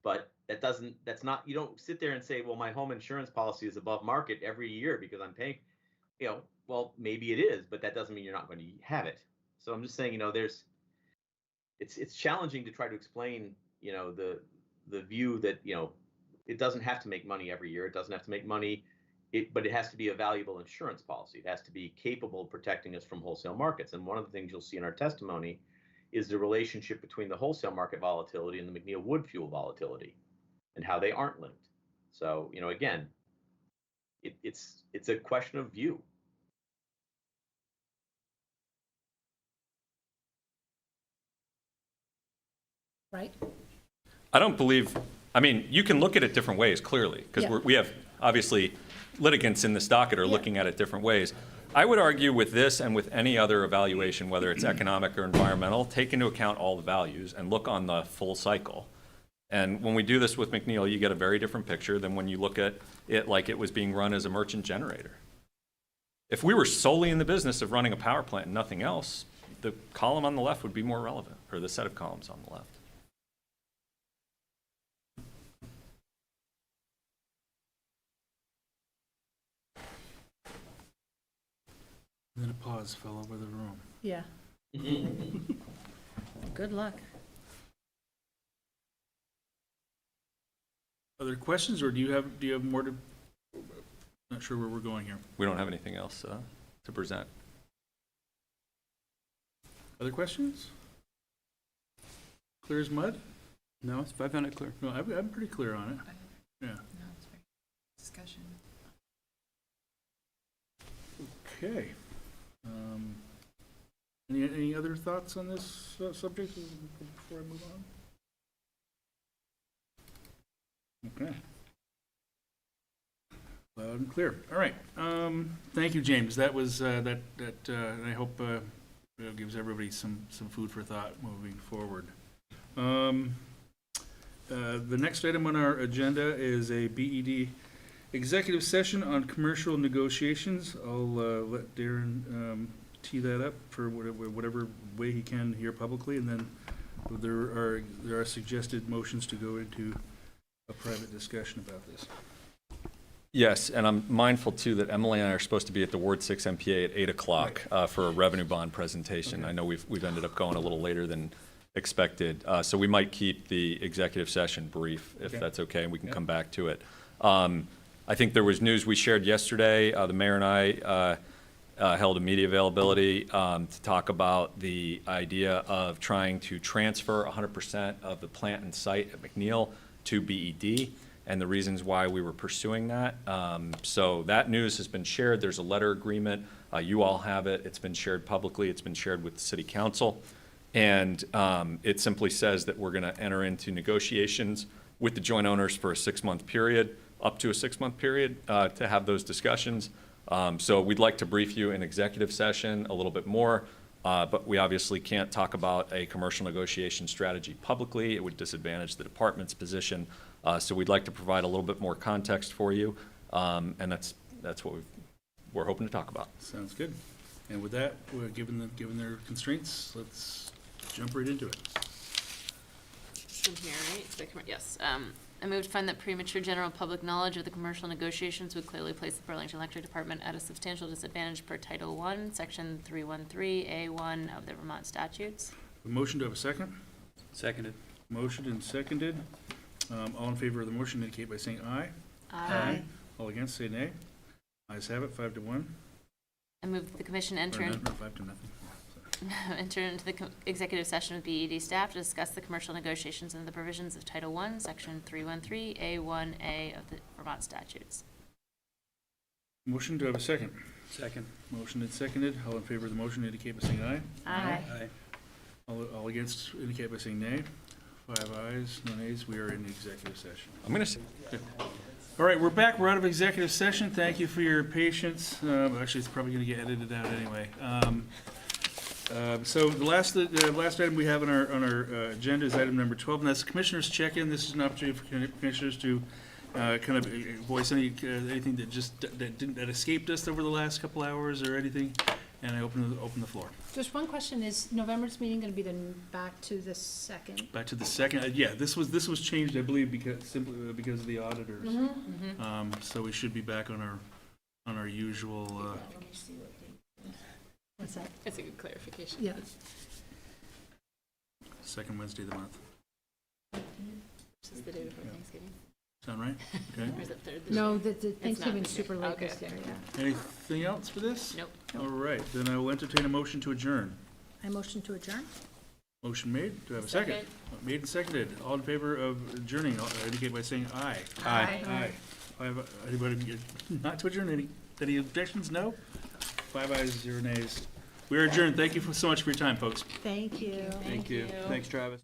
Q: but that's not, you don't sit there and say, well, my home insurance policy is above market every year because I'm paying, well, maybe it is, but that doesn't mean you're not going to have it. So I'm just saying, it's challenging to try to explain, the view that, it doesn't have to make money every year. It doesn't have to make money, but it has to be a valuable insurance policy. It has to be capable of protecting us from wholesale markets. And one of the things you'll see in our testimony is the relationship between the wholesale market volatility and the McNeil wood fuel volatility and how they aren't linked. So, again, it's a question of view.
O: Right?
H: I don't believe, you can look at it different ways, clearly, because we have, obviously, litigants in this docket are looking at it different ways. I would argue with this and with any other evaluation, whether it's economic or environmental, take into account all the values and look on the full cycle. And when we do this with McNeil, you get a very different picture than when you look at it like it was being run as a merchant generator. If we were solely in the business of running a power plant and nothing else, the column on the left would be more relevant, or the set of columns on the left.
A: And then a pause fell over the room.
O: Yeah. Good luck.
A: Other questions, or do you have more to? Not sure where we're going here.
H: We don't have anything else to present.
A: Other questions? Clear as mud?
P: No, I found it clear.
A: No, I'm pretty clear on it. Yeah.
M: No, it's very discussion.
A: Okay. Any other thoughts on this subject before I move on? Okay. Loud and clear. All right. Thank you, James. That was, and I hope it gives everybody some food for thought moving forward. The next item on our agenda is a BED executive session on commercial negotiations. I'll let Darren tee that up for whatever way he can here publicly, and then there are suggested motions to go into a private discussion about this.
H: Yes, and I'm mindful too that Emily and I are supposed to be at the Ward 6 MPA at 8 o'clock for a revenue bond presentation.
A: Okay.
H: I know we've ended up going a little later than expected, so we might keep the executive session brief if that's okay, and we can come back to it. I think there was news we shared yesterday. The mayor and I held a media availability to talk about the idea of trying to transfer 100% of the plant and site at McNeil to BED, and the reasons why we were pursuing that. So that news has been shared. There's a letter agreement. You all have it. It's been shared publicly. It's been shared with the city council. And it simply says that we're going to enter into negotiations with the joint owners for a 6-month period, up to a 6-month period, to have those discussions. So we'd like to brief you in executive session a little bit more, but we obviously can't talk about a commercial negotiation strategy publicly. It would disadvantage the department's position. So we'd like to provide a little bit more context for you, and that's what we're hoping to talk about.
A: Sounds good. And with that, given their constraints, let's jump right into it.
L: In here, right? Yes. I move to find that premature general public knowledge of the commercial negotiations would clearly place the Burlington Electric Department at a substantial disadvantage per Title I, Section 313A1 of the Vermont statutes.
A: A motion to have a second?
B: Seconded.
A: Motion and seconded. All in favor of the motion indicate by saying aye.
L: Aye.
A: All against say nay. Ayes have it, 5-1.
L: I move that the commission
A: Or
L: enter
A: no, 5-0.
L: enter into the executive session with BED staff to discuss the commercial negotiations and the provisions of Title I, Section 313A1A of the Vermont statutes.
A: Motion to have a second.
B: Second.
A: Motion and seconded. All in favor of the motion indicate by saying aye.
L: Aye.
B: Aye.
A: All against indicate by saying nay. 5 ayes, no nays. We are in executive session.
H: I'm going to say.
A: All right, we're back. We're out of executive session. Thank you for your patience. Actually, it's probably going to get edited out anyway. So the last item we have on our agenda is item number 12, and that's Commissioners' check-in. This is an opportunity for commissioners to kind of voice anything that escaped us over the last couple hours or anything, and I open the floor.
O: Just one question, is November's meeting going to be back to the 2nd?
A: Back to the second. Yeah, this was changed, I believe, simply because of the auditors. So we should be back on our usual.
O: What's that?
L: That's a good clarification.
O: Yeah.
A: Second Wednesday of the month.
L: This is the day before Thanksgiving.
A: Sound right? Okay.
L: Or is it third?
O: No, the Thanksgiving's
L: okay.
O: super late
L: Okay.
O: this year, yeah.
A: Anything else for this?
L: Nope.
A: All right, then I will entertain a motion to adjourn.
O: I motion to adjourn?
A: Motion made. Do I have a second? Made and seconded. All in favor of adjourning, indicate by saying aye.
O: Aye.
A: Aye. Anybody not to adjourn? Any objections? No? 5 ayes, 0 nays. We are adjourned. Thank you so much for your time, folks.
O: Thank you.
L: Thank you.
A: Thanks, Travis.